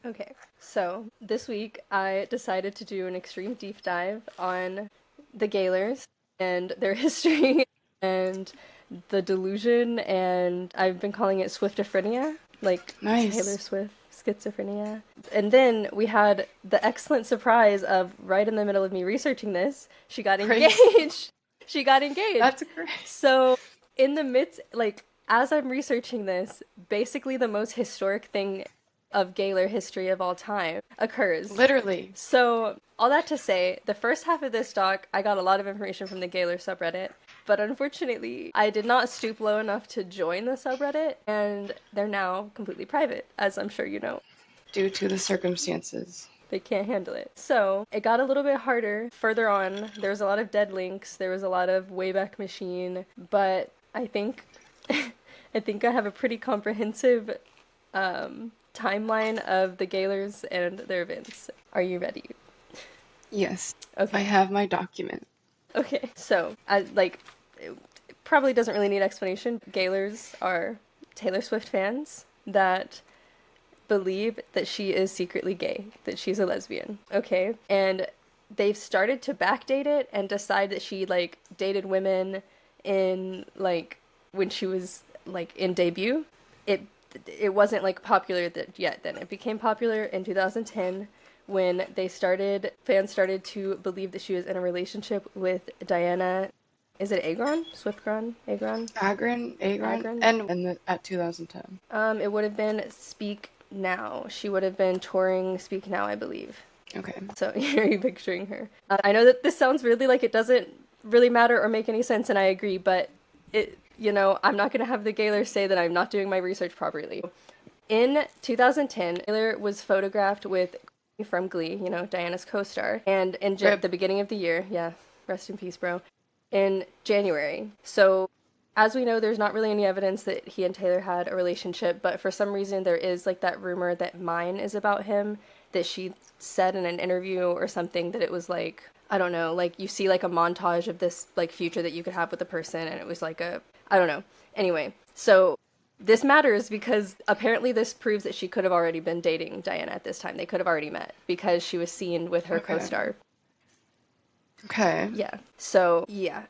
Okay, so this week I decided to do an extreme deep dive on the Gaylors and their history and the delusion, and I've been calling it Swiftifrenia, like Taylor Nice. Swift schizophrenia. And then we had the excellent surprise of right in the middle of me researching this, she got Crazy. engaged. She got engaged. That's great. So, in the midst, like, as I'm researching this, basically the most historic thing of Gaylor history of all time occurs. Literally. So, all that to say, the first half of this doc, I got a lot of information from the Gaylor subreddit, but unfortunately, I did not stoop low enough to join the subreddit, and they're now completely private, as I'm sure you know. Due to the circumstances. They can't handle it. So it got a little bit harder further on. There was a lot of dead links. There was a lot of Wayback Machine, but I think I think I have a pretty comprehensive timeline of the Gaylors and their events. Are you ready? Yes. I Okay. have my document. Okay. So I like it probably doesn't really need explanation. Gaylors are Taylor Swift fans that believe that she is secretly gay, that she's a lesbian. Okay. And they've started to backdate it and decide that she like dated women in like when she was like in debut. It it wasn't like popular yet then. It became popular in 2010 when fans started to believe that she was in a relationship with Diana. Is it Agron? Swiftgron? Agron? Agron, Agron? and at 2010. It would have been Speak Now. She would have been touring Speak Now, I believe. Okay. So you're picturing her. I know that this sounds really like it doesn't really matter or make any sense, and I agree, but I'm not going to have the Gaylor say that I'm not doing my research properly. In 2010, Taylor was photographed with from Glee, Diana's co-star, and in Rip. the beginning of the year, yeah, rest in peace, bro, in January. So as we know, there's not really any evidence that he and Taylor had a relationship, but for some reason there is like that rumor that Mine is about him, that she said in an interview or something that it was like, I don't know, like you see like a montage of this like future that you could have with a person, and it was like I don't know. Anyway, so this matters because apparently this proves that she could have already been dating Diana at this time. They could have already met because she was seen with her Okay. co-star. Okay. Yeah. So, yeah.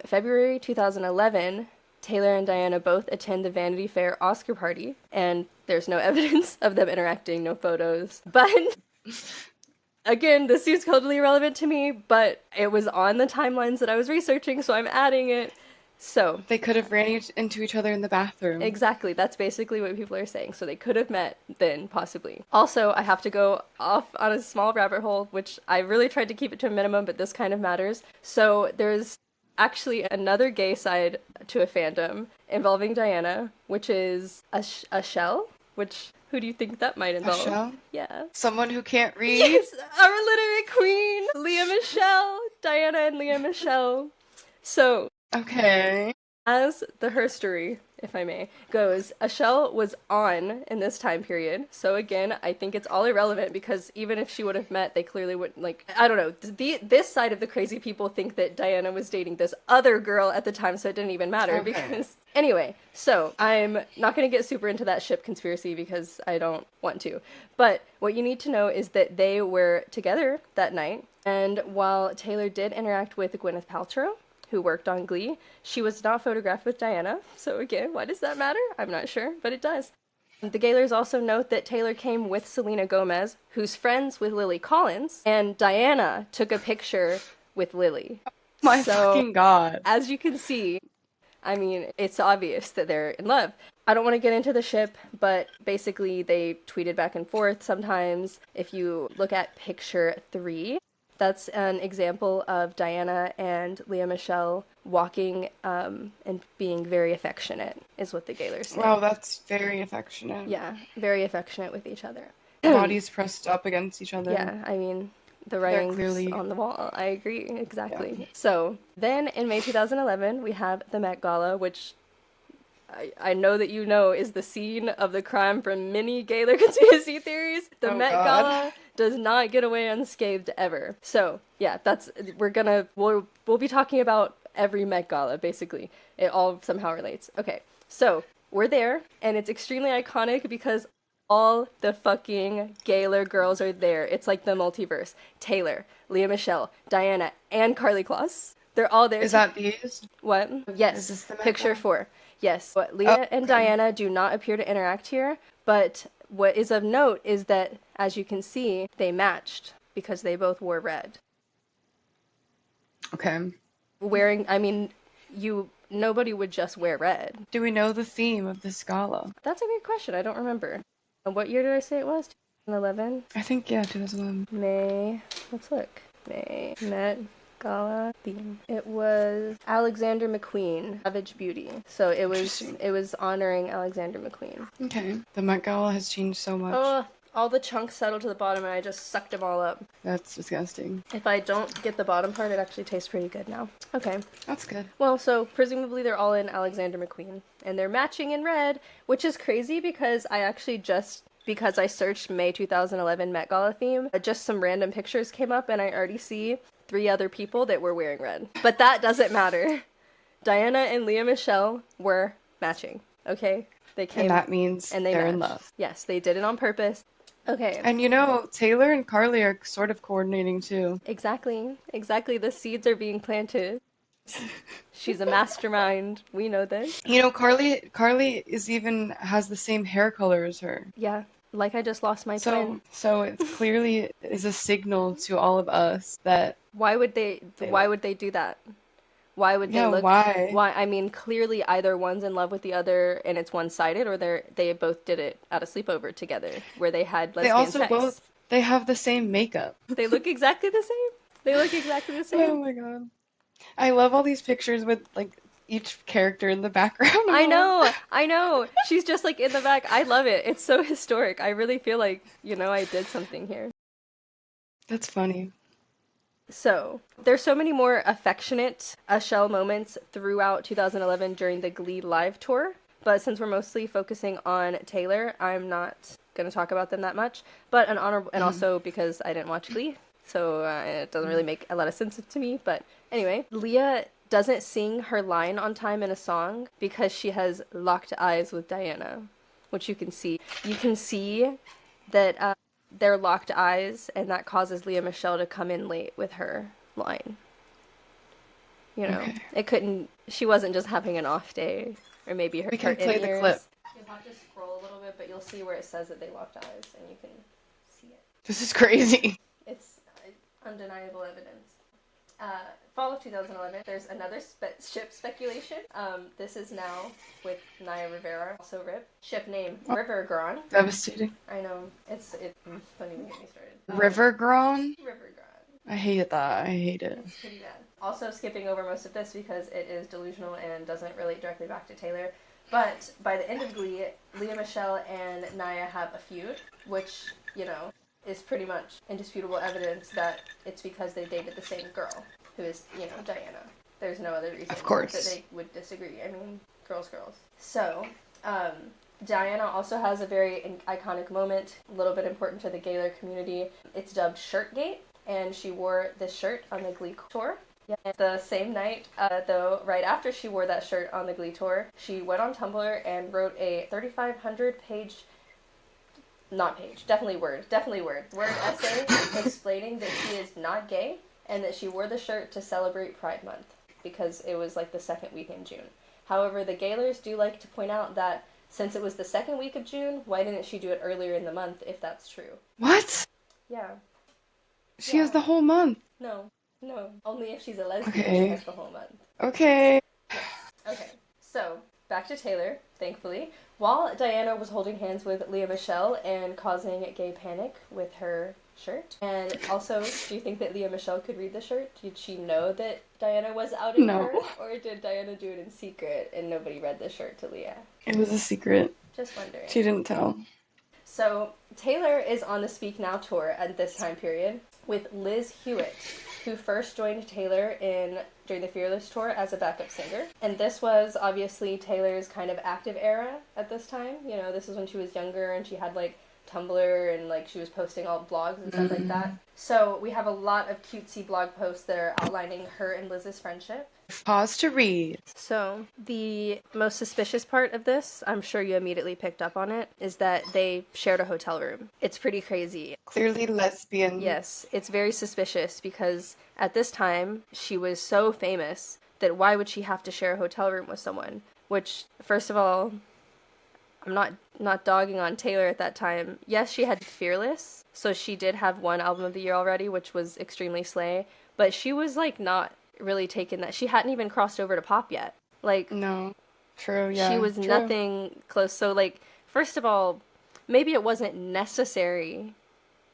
February 2011, Taylor and Diana both attend the Vanity Fair Oscar party, and there's no evidence of them interacting, no photos. But again, this seems totally irrelevant to me, but it was on the timelines that I was researching, so I'm adding it. So, They could have ran into each other in the bathroom. exactly, that's basically what people are saying. So they could have met then, possibly. Also, I have to go off on a small rabbit hole, which I really tried to keep it to a minimum, but this kind of matters. So there's actually another gay side to a fandom involving Diana, which is a shell, which who do you think that might A involve? shell? Yeah. Someone who can't read? Yes, our literary queen, Leah Michelle, Diana and Leah Michelle. So Okay. as the herstory, if I may, goes, a shell was on in this time period. So again, I think it's all irrelevant because even if she would have met, they clearly wouldn't, like, I don't know. This side of the crazy people think that Diana was dating this other girl at the time, so it didn't even matter Okay. because... Anyway, so I'm not going to get super into that ship conspiracy because I don't want to. But what you need to know is that they were together that night, and while Taylor did interact with Gwyneth Paltrow, who worked on Glee, she was not photographed with Diana. So again, why does that matter? I'm not sure, but it does. The Gaylors also note that Taylor came with Selena Gomez, who's friends with Lily Collins, and Diana took a picture with Lily. My So, fucking God. as you can see, I mean, it's obvious that they're in love. I don't want to get into the ship, but basically they tweeted back and forth sometimes. If you look at picture 3, that's an example of Diana and Leah Michelle walking and being very affectionate, is what the Gaylors say. Wow, that's very affectionate. Yeah, very affectionate with each other. Bodies pressed up against each other. Yeah, I mean, the They're writing's clearly, on the wall. I agree, yeah. exactly. So, then in May 2011, we have the Met Gala, which I know that you know is the scene of the crime from many Gaylor conspiracy theories. The Oh Met God. Gala does not get away unscathed ever. So yeah, we'll be talking about every Met Gala basically. It all somehow relates. Okay, so we're there, and it's extremely iconic because All the fucking Gaylor girls are there. It's like the multiverse. Taylor, Leah Michelle, Diana, and Carly Kloss. They're all there. Is that these? What? Yes. Is this the Picture Met 4. Yes. But Leah and okay. Diana do not appear to interact here, but what is of note is that, as you can see, they matched because they both wore red. Okay. Nobody would just wear red. Do we know the theme of this gala? That's a good question. I don't remember. What year did I say it was? 2011? I think, yeah, 2011. May. Let's look. May. Met Gala theme. It was Alexander McQueen, Savage Beauty. So it was honoring Alexander McQueen. Okay. The Met Gala has changed so much. Oh, all the chunks settled to the bottom and I just sucked them all up. That's disgusting. If I don't get the bottom part, it actually tastes pretty good now. Okay. That's good. Well, so presumably they're all in Alexander McQueen. And they're matching in red, which is crazy because because I searched May 2011 Met Gala theme, just some random pictures came up and I already see 3 other people that were wearing red. But that doesn't matter. Diana and Leah Michelle were matching, okay? They came, and that means and they're in matched. love. Yes, they did it on purpose. Okay. And Taylor and Carly are sort of coordinating too. Exactly. The seeds are being planted. She's a mastermind. We know this. Carly has the same hair color as her. Yeah. Like I just lost my twin. So it clearly is a signal to all of us that why would they do that? Why would they look? Why? I mean, clearly either one's in love with the other and it's one-sided, or they both did it at a sleepover together where they had lesbian sex. They have the same makeup. They look exactly the same. Oh my god. I love all these pictures with like each character in the background. I know. She's just like in the back. I love it. It's so historic. I really feel like, I did something here. That's funny. So, there's so many more affectionate Shell moments throughout 2011 during the Glee live tour, but since we're mostly focusing on Taylor, I'm not going to talk about them that much, but an honorable, and also because I didn't watch Glee, so it doesn't really make a lot of sense to me, but anyway, Leah doesn't sing her line on time in a song because she has locked eyes with Diana, which you can see. You can see that they're locked eyes, and that causes Leah Michelle to come in late with her line. Okay. She wasn't just having an off day, or maybe her in-ears. We can play the clip. You'll have to scroll a little bit, but you'll see where it says that they locked eyes, and you can see it. This is crazy. It's undeniable evidence. Fall of 2011, there's another ship speculation. This is now with Naya Rivera, also RIP. Ship name, Rivergron. Devastating. I know. Don't even get me started. Rivergron? Rivergron. I hate that. I hate it. It's pretty bad. Also skipping over most of this because it is delusional and doesn't relate directly back to Taylor. But by the end of Glee, Leah Michelle and Naya have a feud, which, is pretty much indisputable evidence that it's because they dated the same girl, who is, Diana. There's no other reason that they would disagree. I mean, girls. So, Diana also has a very iconic moment, a little bit important to the Gaylor community. It's dubbed Shirtgate, and she wore this shirt on the Glee tour. And the same night, though, right after she wore that shirt on the Glee tour, she went on Tumblr and wrote a 3,500-page, word essay explaining that she is not gay and that she wore the shirt to celebrate Pride Month because it was like the second week in June. However, the Gaylors do like to point out that since it was the second week of June, why didn't she do it earlier in the month if that's true? What? Yeah. She has the whole month. No. Only if she's a lesbian she has the whole month. Okay. Yes. Okay. So, back to Taylor, thankfully. While Diana was holding hands with Leah Michelle and causing gay panic with her shirt, and also, do you think that Leah Michelle could read the shirt? Did she know that Diana was outing her? Or did Diana do it in secret and nobody read the shirt to Leah? It was a secret. Just wondering. She didn't tell. So, Taylor is on the Speak Now tour at this time period with Liz Hewitt, who first joined Taylor during the Fearless tour as a backup singer. And this was obviously Taylor's kind of active era at this time. This is when she was younger and she had like Tumblr, and like she was posting all blogs and stuff like that. So we have a lot of cutesy blog posts that are outlining her and Liz's friendship. Pause to read. So the most suspicious part of this, I'm sure you immediately picked up on it, is that they shared a hotel room. It's pretty crazy. Clearly lesbian. Yes, it's very suspicious because at this time she was so famous that why would she have to share a hotel room with someone? Which, first of all, I'm not dogging on Taylor at that time. Yes, she had Fearless, so she did have one album of the year already, which was extremely slay, but she was like not really taken that. She hadn't even crossed over to pop yet. Like, No. True, yeah. she was True. nothing close. So like, first of all, maybe it wasn't necessary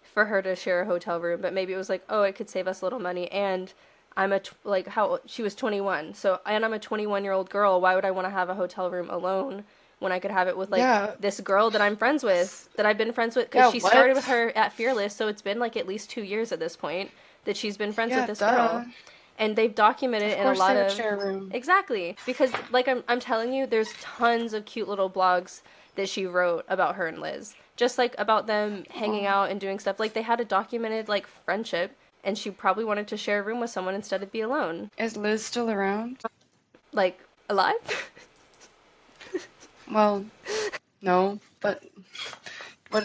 for her to share a hotel room, but maybe it was like, oh, it could save us a little money, and I'm like, how she was 21, so, and I'm a 21-year-old girl. Why would I want to have a hotel room alone when I could have it with like this girl that I'm friends with, that I've been friends with, because she started with her at Fearless, so it's been like at least 2 years at this point that she's been friends with this girl. And they've documented it in a lot of share a room. Exactly, because like I'm telling you, there's tons of cute little blogs that she wrote about her and Liz, just like about them hanging out and doing stuff. Like they had a documented like friendship, and she probably wanted to share a room with someone instead of be alone. Is Liz still around? Like alive? Well, no, but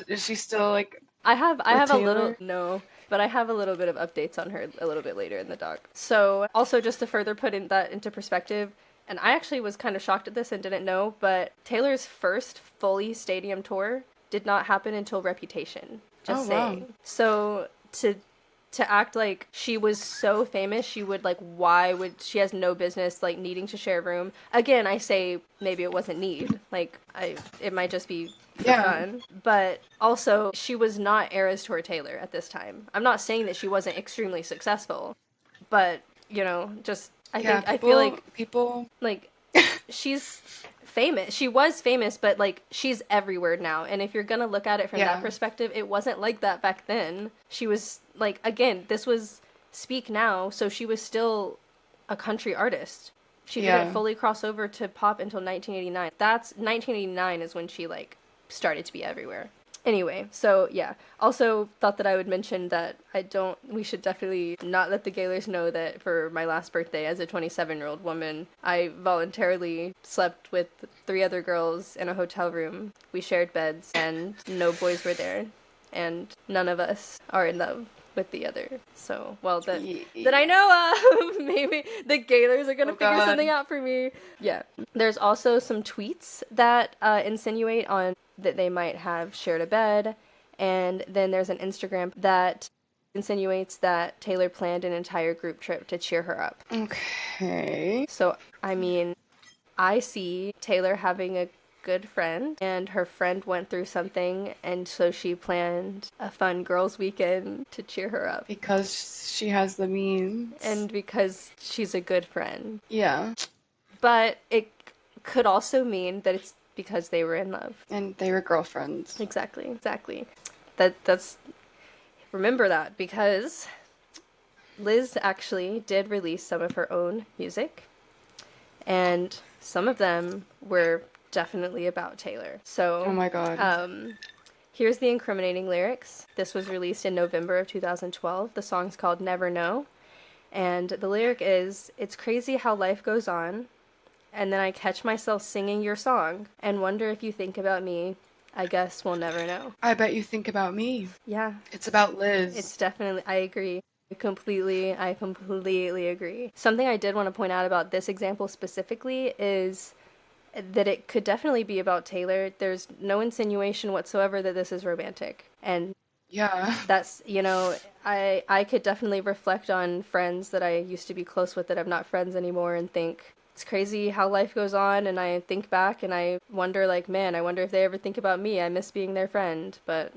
is she still like? I have a little but I have a little bit of updates on her a little bit later in the doc. So also just to further put that into perspective, and I actually was kind of shocked at this and didn't know, but Taylor's first fully stadium tour did not happen until Reputation. Just saying. Wow. So to act like she was so famous, she would like, why would she has no business like needing to share a room. Again, I say maybe it wasn't need. Like it might just be for fun. But also she was not Eras Tour Taylor at this time. I'm not saying that she wasn't extremely successful, but you know, just I feel like people like she's famous. She was famous, but like she's everywhere now. And if you're gonna look at it from that perspective, it wasn't like that back then. She was like, again, this was Speak Now, so she was still a country artist. She didn't fully cross over to pop until 1989. That's 1989 is when she like started to be everywhere. Anyway, so yeah. Also thought that I would mention that we should definitely not let the Gaylors know that for my last birthday as a 27-year-old woman, I voluntarily slept with 3 other girls in a hotel room. We shared beds and no boys were there, and none of us are in love with the other. So, well, that I know of. Maybe the Gaylors are gonna figure something out for me. Yeah. There's also some tweets that insinuate on that they might have shared a bed, and then there's an Instagram that insinuates that Taylor planned an entire group trip to cheer her up. Okay. So, I mean, I see Taylor having a good friend, and her friend went through something, and so she planned a fun girls' weekend to cheer her up. Because she has the means. And because she's a good friend. Yeah. But it could also mean that it's because they were in love. And they were girlfriends. Exactly. That's remember that, because Liz actually did release some of her own music, and some of them were definitely about Taylor. So, oh my god. Here's the incriminating lyrics. This was released in November of 2012. The song's called Never Know, and the lyric is, "It's crazy how life goes on, and then I catch myself singing your song and wonder if you think about me. I guess we'll never know." I bet you think about me. Yeah. It's about Liz. It's definitely, I agree. I completely agree. Something I did want to point out about this example specifically is that it could definitely be about Taylor. There's no insinuation whatsoever that this is romantic. And yeah, that's, you know, I could definitely reflect on friends that I used to be close with that I'm not friends anymore and think, it's crazy how life goes on, and I think back and I wonder, like, man, I wonder if they ever think about me. I miss being their friend, but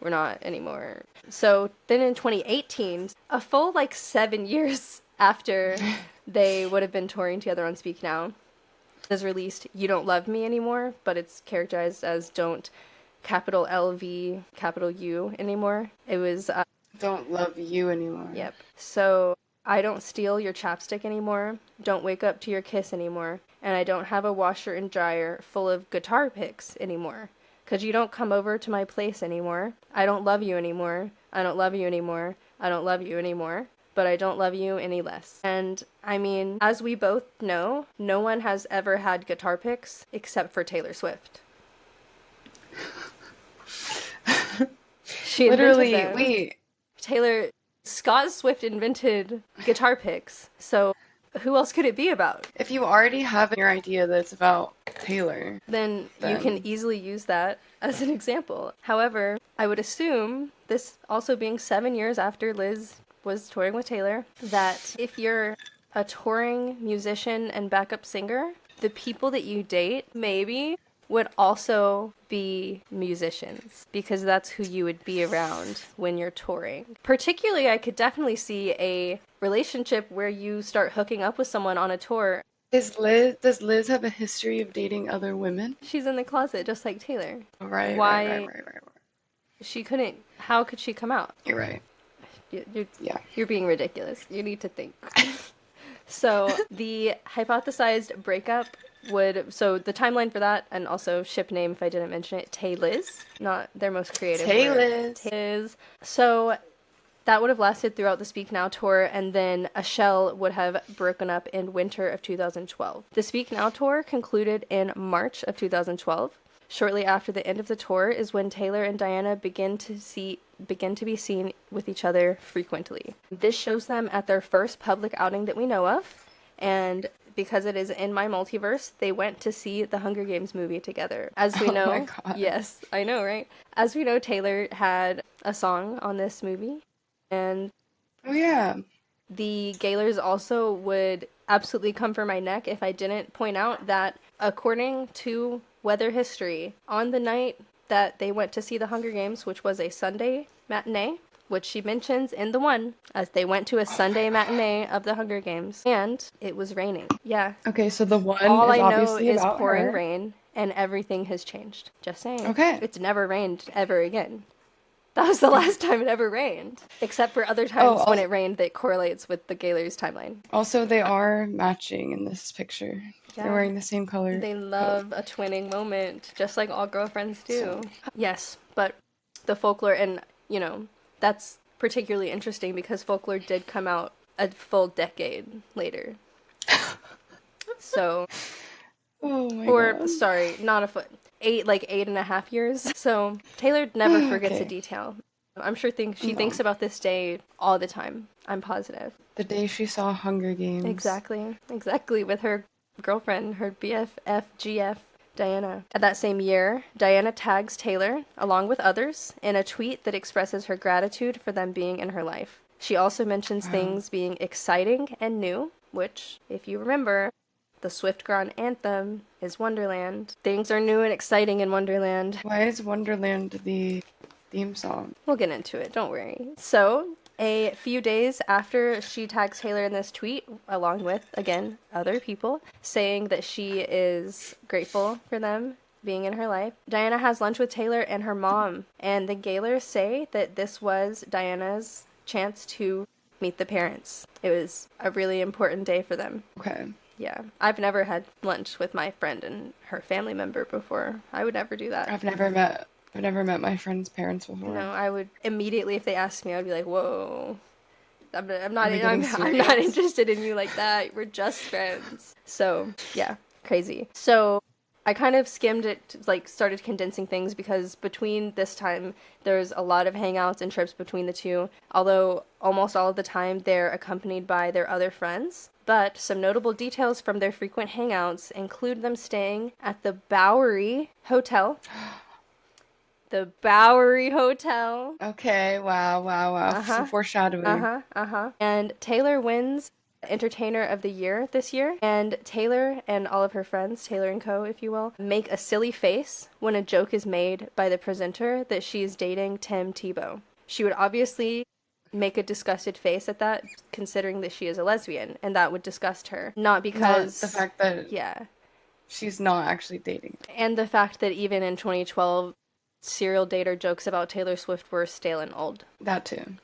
we're not anymore. So then in 2018, a full, 7 years after they would have been touring together on Speak Now, is released You Don't Love Me Anymore, but it's characterized as Don't capital LV capital U anymore. It was Don't Love You Anymore. Yep. So I don't steal your chapstick anymore, don't wake up to your kiss anymore, and I don't have a washer and dryer full of guitar picks anymore. because you don't come over to my place anymore. I don't love you anymore. I don't love you anymore. I don't love you anymore. But I don't love you any less. And I mean, as we both know, no one has ever had guitar picks except for Taylor Swift. She invented Literally, them. Scott Swift invented guitar picks. So who else could it be about? if you already have your idea that it's about Taylor, Then you can easily use that as an example. However, I would assume, this also being 7 years after Liz was touring with Taylor, that if you're a touring musician and backup singer, the people that you date maybe would also be musicians, because that's who you would be around when you're touring. Particularly, I could definitely see a relationship where you start hooking up with someone on a tour. does Liz have a history of dating other women? She's in the closet just like Taylor. Right, Why right. she couldn't, how could she come out? You're right. You're being ridiculous. You need to think. So the hypothesized breakup so the timeline for that, and also ship name if I didn't mention it, Tay-Liz, not their most creative word. Tay-Liz. So that would have lasted throughout the Speak Now tour, and then a shell would have broken up in winter of 2012. The Speak Now tour concluded in March of 2012. Shortly after the end of the tour is when Taylor and Diana begin to be seen with each other frequently. This shows them at their first public outing that we know of, and because it is in my multiverse, they went to see the Hunger Games movie together. As we know, oh my God. Yes, I know, right? As we know, Taylor had a song on this movie, and oh yeah, the Gaylors also would absolutely come for my neck if I didn't point out that, according to weather history, on the night that they went to see the Hunger Games, which was a Sunday matinee, which she mentions in the one, as they went to a Sunday matinee of the Hunger Games, and it was raining. Yeah. Okay, so the one All is I know obviously is about pouring her. rain, and everything has changed. Just saying. Okay. It's never rained ever again. That was the last time it ever rained. Except for other times when it rained that correlates with the Gaylor's timeline. Also, they are matching in this picture. Yeah. They're wearing the same color. They love a twinning moment, just like all girlfriends do. Yes, but the folklore, and, that's particularly interesting because folklore did come out a full decade later. So, oh my God. Sorry, not a foot. 8.5 years. So Taylor never forgets a detail. I'm sure she thinks about this day all the time. I'm positive. The day she saw Hunger Games. Exactly, with her girlfriend, her BFF, GF, Diana. At that same year, Diana tags Taylor, along with others, in a tweet that expresses her gratitude for them being in her life. She also mentions things being exciting and new, which, if you remember, the Swiftgron anthem is Wonderland. Things are new and exciting in Wonderland. Why is Wonderland the theme song? We'll get into it, don't worry. So, a few days after she tags Taylor in this tweet, along with, again, other people, saying that she is grateful for them being in her life, Diana has lunch with Taylor and her mom, and the Gaylors say that this was Diana's chance to meet the parents. It was a really important day for them. Okay. Yeah. I've never had lunch with my friend and her family member before. I would never do that. I've never met my friend's parents before. No, I would immediately, if they asked me, I'd be like, whoa. I'm not interested in you like that. We're just friends. So, yeah, crazy. So, I kind of skimmed it, started condensing things, because between this time, there's a lot of hangouts and trips between the two, although almost all of the time they're accompanied by their other friends. But some notable details from their frequent hangouts include them staying at the Bowery Hotel. The Bowery Hotel. Okay, wow. Some foreshadowing. And Taylor wins Entertainer of the Year this year, and Taylor and all of her friends, Taylor and Co, if you will, make a silly face when a joke is made by the presenter that she is dating Tim Tebow. She would obviously make a disgusted face at that, considering that she is a lesbian, and that would disgust her. Not because... Not the fact that she's not actually dating. And the fact that even in 2012, serial dater jokes about Taylor Swift were stale and old. That too.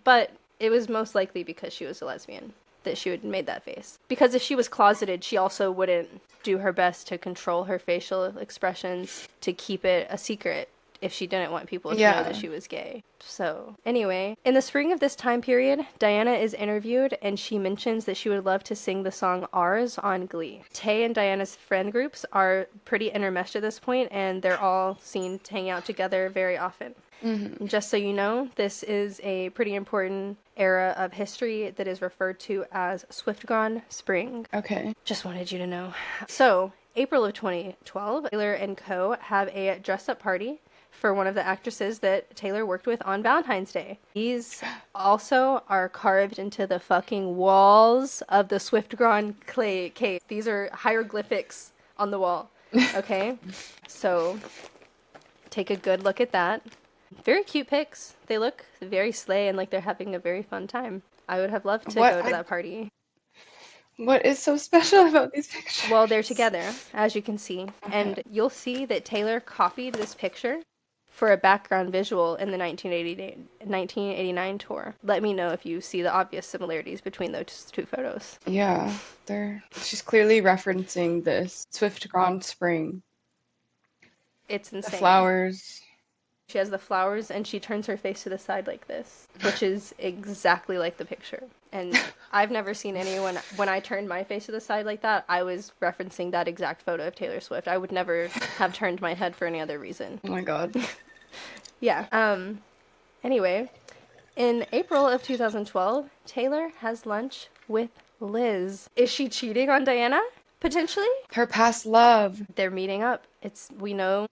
But it was most likely because she was a lesbian. that she would have made that face. Because if she was closeted, she also wouldn't do her best to control her facial expressions to keep it a secret if she didn't want people to know that she was gay. So, anyway, in the spring of this time period, Diana is interviewed and she mentions that she would love to sing the song Ours on Glee. Tay and Diana's friend groups are pretty intermeshed at this point, and they're all seen hanging out together very often. Mm-hmm. Just so you know, this is a pretty important era of history that is referred to as Swiftgron Spring. Okay. Just wanted you to know. So, April of 2012, Taylor and co. have a dress-up party for one of the actresses that Taylor worked with on Valentine's Day. These also are carved into the fucking walls of the Swiftgron clay cave. These are hieroglyphics on the wall. Okay? So, take a good look at that. Very cute pics. They look very slay and like they're having a very fun time. I would have loved to go to that party. What is so special about these pictures? Well, they're together, as you can see. Okay. And you'll see that Taylor copied this picture for a background visual in the 1989 tour. Let me know if you see the obvious similarities between those two photos. Yeah, she's clearly referencing this Swiftgron Spring. It's insane. The flowers. She has the flowers and she turns her face to the side like this, which is exactly like the picture. And I've never seen anyone, when I turned my face to the side like that, I was referencing that exact photo of Taylor Swift. I would never have turned my head for any other reason. Oh my god. Yeah. Anyway, in April of 2012, Taylor has lunch with Liz. Is she cheating on Diana? Potentially? Her past love. They're meeting up. We know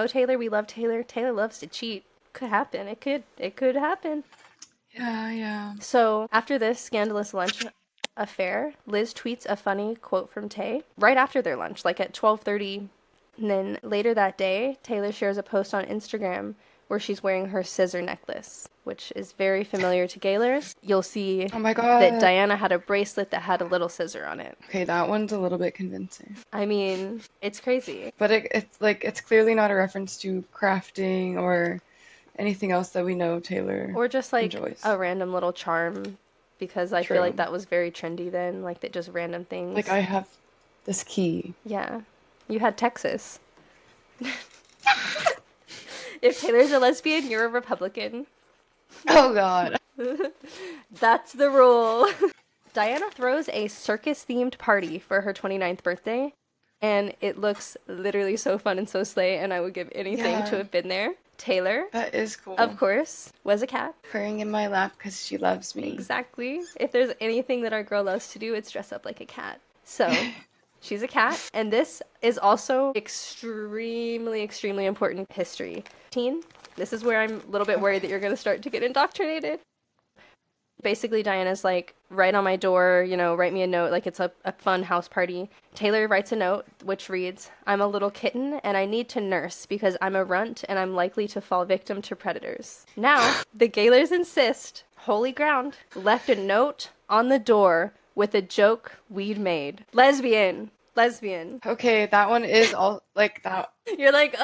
Taylor, we love Taylor. Taylor loves to cheat. Could happen. It could happen. Yeah. So, after this scandalous lunch affair, Liz tweets a funny quote from Tay right after their lunch, like at 12:30. And then later that day, Taylor shares a post on Instagram where she's wearing her scissor necklace, which is very familiar to Gaylors. You'll see oh my God. that Diana had a bracelet that had a little scissor on it. Okay, that one's a little bit convincing. I mean, it's crazy. But it's clearly not a reference to crafting or anything else that we know Taylor or just like enjoys. A random little charm, because I feel like that was very trendy then, like that just random things. Like I have this key. Yeah. You had Texas. If Taylor's a lesbian, you're a Republican. Oh god. That's the rule. Diana throws a circus-themed party for her 29th birthday, and it looks literally so fun and so slay, and I would give anything to have been there. Taylor, that is cool. Of course, was a cat. Purring in my lap because she loves me. Exactly. If there's anything that our girl loves to do, it's dress up like a cat. So, she's a cat, and this is also extremely, extremely important history. This is where I'm a little bit worried that you're going to start to get indoctrinated. Basically, Diana's like, write on my door, write me a note, like it's a fun house party. Taylor writes a note, which reads, I'm a little kitten, and I need to nurse because I'm a runt and I'm likely to fall victim to predators. Now, the Gaylors insist, holy ground, left a note on the door with a joke we'd made. Lesbian. Okay, that one is all, like, that. You're like...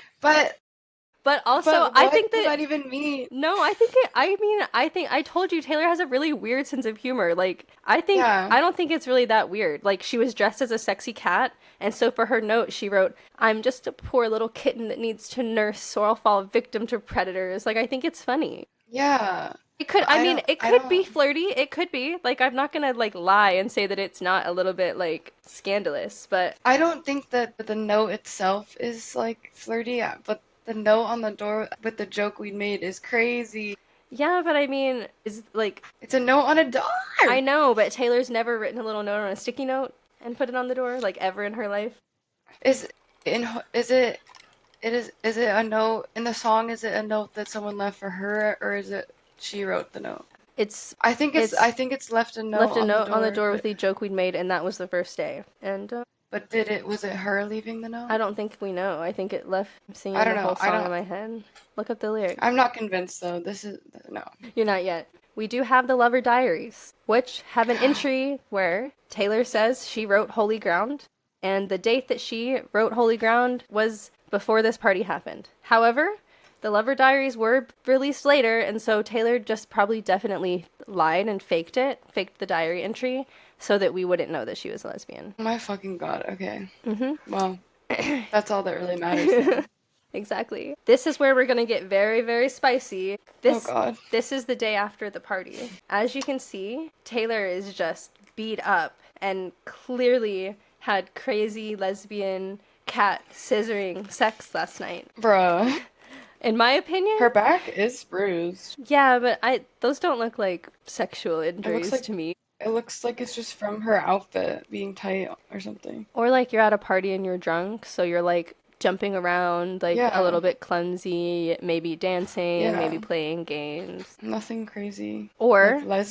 But also, I think what does that even mean? No, I think I told you Taylor has a really weird sense of humor. Like, I don't think it's really that weird. Like, she was dressed as a sexy cat, and so for her note, she wrote, I'm just a poor little kitten that needs to nurse or I'll fall victim to predators. Like, I think it's funny. Yeah. It could, it could be flirty. It could be. Like, I'm not gonna, like, lie and say that it's not a little bit, like, scandalous, but... I don't think that the note itself is, like, flirty, but... The note on the door with the joke we made is crazy. Yeah, but I mean, it's like... It's a note on a door! I know, but Taylor's never written a little note on a sticky note and put it on the door, like, ever in her life. Is it a note, in the song, is it a note that someone left for her, or is it she wrote the note? I think it's left a note on the door with the joke we'd made, and that was the first day. And, But was it her leaving the note? I don't think we know. I think it left singing the whole song in my head. Look up the lyrics. I'm not convinced, though. No. You're not yet. We do have the Lover Diaries, which have an entry where Taylor says she wrote Holy Ground, and the date that she wrote Holy Ground was before this party happened. However, The Lover Diaries were released later, and so Taylor just probably definitely lied and faked the diary entry, so that we wouldn't know that she was a lesbian. Oh my fucking god, okay. Mm-hmm. Well, that's all that really matters then. Exactly. This is where we're gonna get very, very spicy. Oh god. This is the day after the party. As you can see, Taylor is just beat up and clearly had crazy lesbian cat scissoring sex last night. Bruh. In my opinion, Her back is bruised. Yeah, but those don't look like sexual injuries like, to me. It looks like it's just from her outfit being tight or something. Or like you're at a party and you're drunk, so you're like jumping around, like a little bit clumsy, maybe dancing, maybe playing games. Nothing crazy. Or like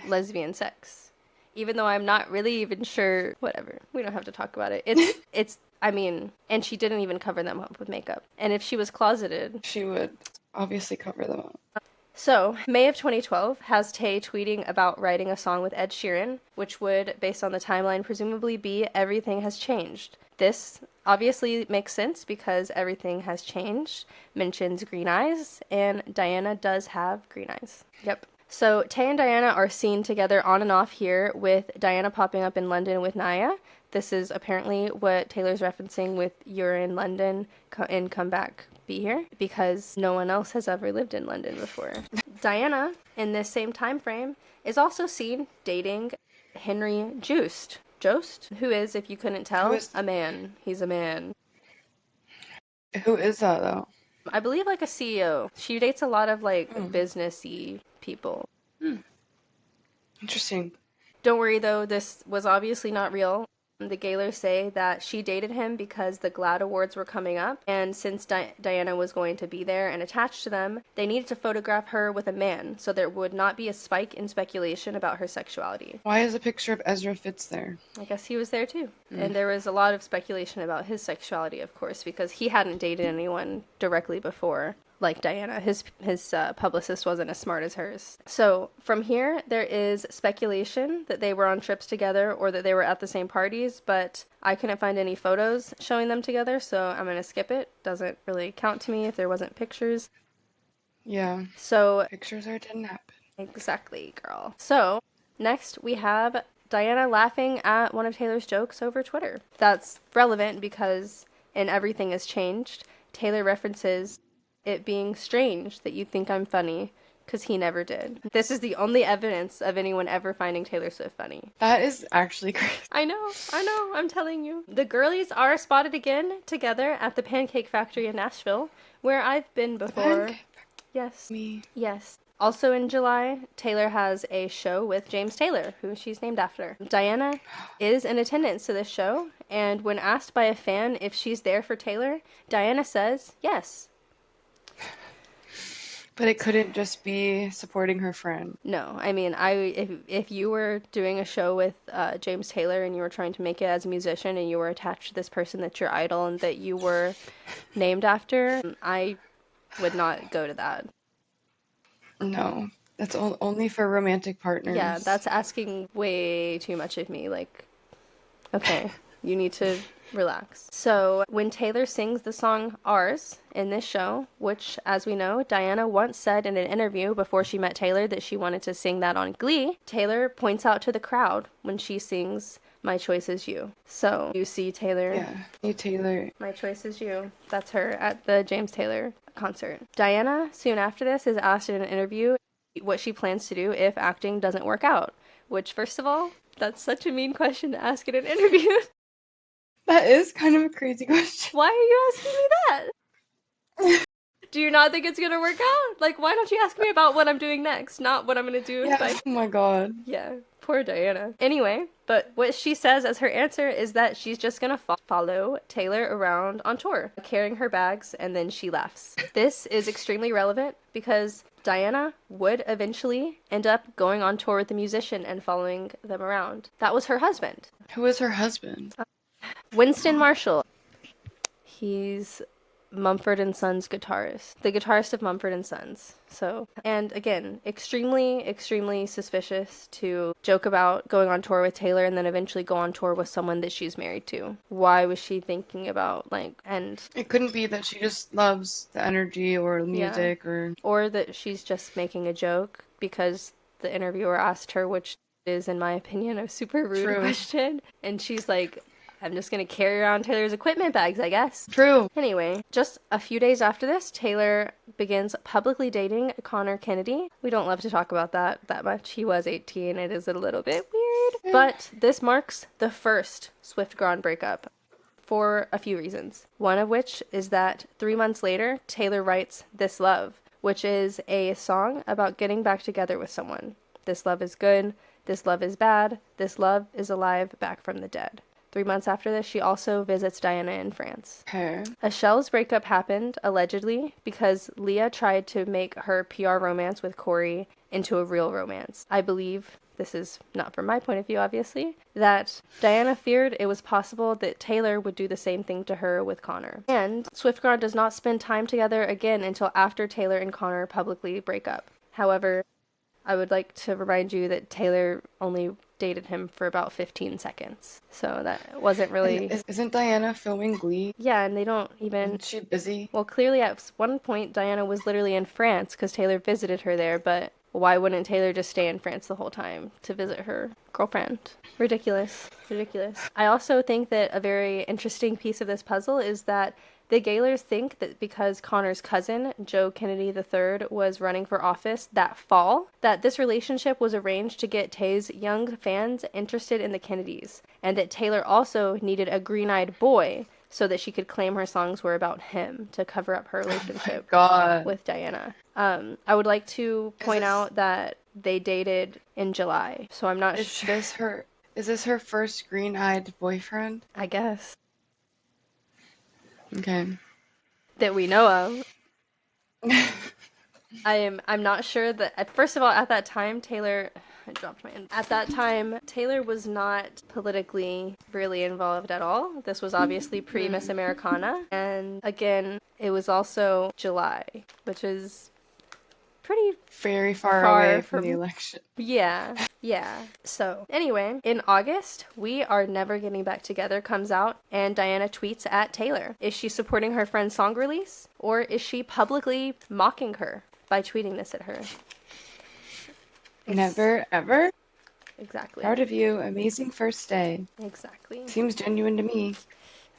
lesbian sex. Even though I'm not really even sure, whatever. We don't have to talk about it. It's I mean, and she didn't even cover them up with makeup. And if she was closeted, she would obviously cover them up. So, May of 2012 has Tay tweeting about writing a song with Ed Sheeran, which would, based on the timeline, presumably be Everything Has Changed. This obviously makes sense because Everything Has Changed mentions green eyes, and Diana does have green eyes. Yep. So, Tay and Diana are seen together on and off here, with Diana popping up in London with Naya. This is apparently what Taylor's referencing with "You're in London and come back, be here," because no one else has ever lived in London before. Diana, in this same time frame, is also seen dating Henry Joost, who is, if you couldn't tell, a man. He's a man. Who is that, though? I believe like a CEO. She dates a lot of like businessy people. Interesting. Don't worry though, this was obviously not real. The Gaylors say that she dated him because the GLAAD Awards were coming up, and since Diana was going to be there and attached to them, they needed to photograph her with a man, so there would not be a spike in speculation about her sexuality. Why is a picture of Ezra Fitz there? I guess he was there too. And there was a lot of speculation about his sexuality, of course, because he hadn't dated anyone directly before. Like Diana, his publicist wasn't as smart as hers. So from here, there is speculation that they were on trips together or that they were at the same parties, but I couldn't find any photos showing them together, so I'm going to skip it. Doesn't really count to me if there wasn't pictures. Yeah. So pictures didn't happen. Exactly, girl. So next we have Diana laughing at one of Taylor's jokes over Twitter. That's relevant because in Everything Has Changed, Taylor references it being strange that you think I'm funny, because he never did. This is the only evidence of anyone ever finding Taylor Swift funny. That is actually crazy. I know, I'm telling you. The girlies are spotted again together at the Pancake Factory in Nashville, where I've been before. Yes. Me. Yes. Also in July, Taylor has a show with James Taylor, who she's named after. Diana is in attendance to this show, and when asked by a fan if she's there for Taylor, Diana says yes. But it couldn't just be supporting her friend. No, I mean, if you were doing a show with James Taylor and you were trying to make it as a musician and you were attached to this person that's your idol and that you were named after, I would not go to that. No, that's only for romantic partners. Yeah, that's asking way too much of me. Like, okay, you need to relax. So when Taylor sings the song Ours in this show, which, as we know, Diana once said in an interview before she met Taylor that she wanted to sing that on Glee, Taylor points out to the crowd when she sings My Choice Is You. So you see Taylor. Yeah, hey Taylor. My Choice Is You. That's her at the James Taylor concert. Diana, soon after this, is asked in an interview what she plans to do if acting doesn't work out. Which, first of all, that's such a mean question to ask in an interview. That is kind of a crazy question. Why are you asking me that? Do you not think it's gonna work out? Like, why don't you ask me about what I'm doing next, not what I'm gonna do? Yeah, oh my god. Yeah, poor Diana. Anyway, but what she says as her answer is that she's just gonna follow Taylor around on tour, carrying her bags, and then she laughs. This is extremely relevant because Diana would eventually end up going on tour with the musician and following them around. That was her husband. Who is her husband? Winston Marshall. He's Mumford and Sons guitarist, the guitarist of Mumford and Sons. So, and again, extremely, extremely suspicious to joke about going on tour with Taylor and then eventually go on tour with someone that she's married to. Why was she thinking about, like, and... It couldn't be that she just loves the energy or music, or that she's just making a joke because the interviewer asked her, which is, in my opinion, a super rude question. And she's like, I'm just going to carry around Taylor's equipment bags, I guess. True. Anyway, just a few days after this, Taylor begins publicly dating Connor Kennedy. We don't love to talk about that much. He was 18. It is a little bit weird. But this marks the first Swiftgron breakup for a few reasons. One of which is that 3 months later, Taylor writes This Love, which is a song about getting back together with someone. This love is good. This love is bad. This love is alive, back from the dead. 3 months after this, she also visits Diana in France. Achelle's breakup happened, allegedly, because Leah tried to make her PR romance with Corey into a real romance. I believe, this is not from my point of view, obviously, that Diana feared it was possible that Taylor would do the same thing to her with Connor. And Swiftgron does not spend time together again until after Taylor and Connor publicly break up. However, I would like to remind you that Taylor only dated him for about 15 seconds. So that wasn't really... Isn't Diana filming Glee? Yeah, and they don't even... Isn't she busy? Well, clearly at one point, Diana was literally in France because Taylor visited her there, but why wouldn't Taylor just stay in France the whole time to visit her girlfriend? Ridiculous. Ridiculous. I also think that a very interesting piece of this puzzle is that the Gaylors think that because Connor's cousin, Joe Kennedy III, was running for office that fall, that this relationship was arranged to get Tay's young fans interested in the Kennedys, and that Taylor also needed a green-eyed boy so that she could claim her songs were about him to cover up her relationship with Diana. I would like to point out that they dated in July, so I'm not sure. Is this her first green-eyed boyfriend? I guess. Okay. That we know of. I'm not sure that, first of all, at that time, Taylor... I dropped my... At that time, Taylor was not politically really involved at all. This was obviously pre-Miss Americana. And again, it was also July, which is pretty... very far away from the election. Yeah. So, anyway, in August, We Are Never Getting Back Together comes out, and Diana tweets at Taylor. Is she supporting her friend's song release, or is she publicly mocking her by tweeting this at her? Never, ever? Exactly. Proud of you. Amazing first day. Exactly. Seems genuine to me.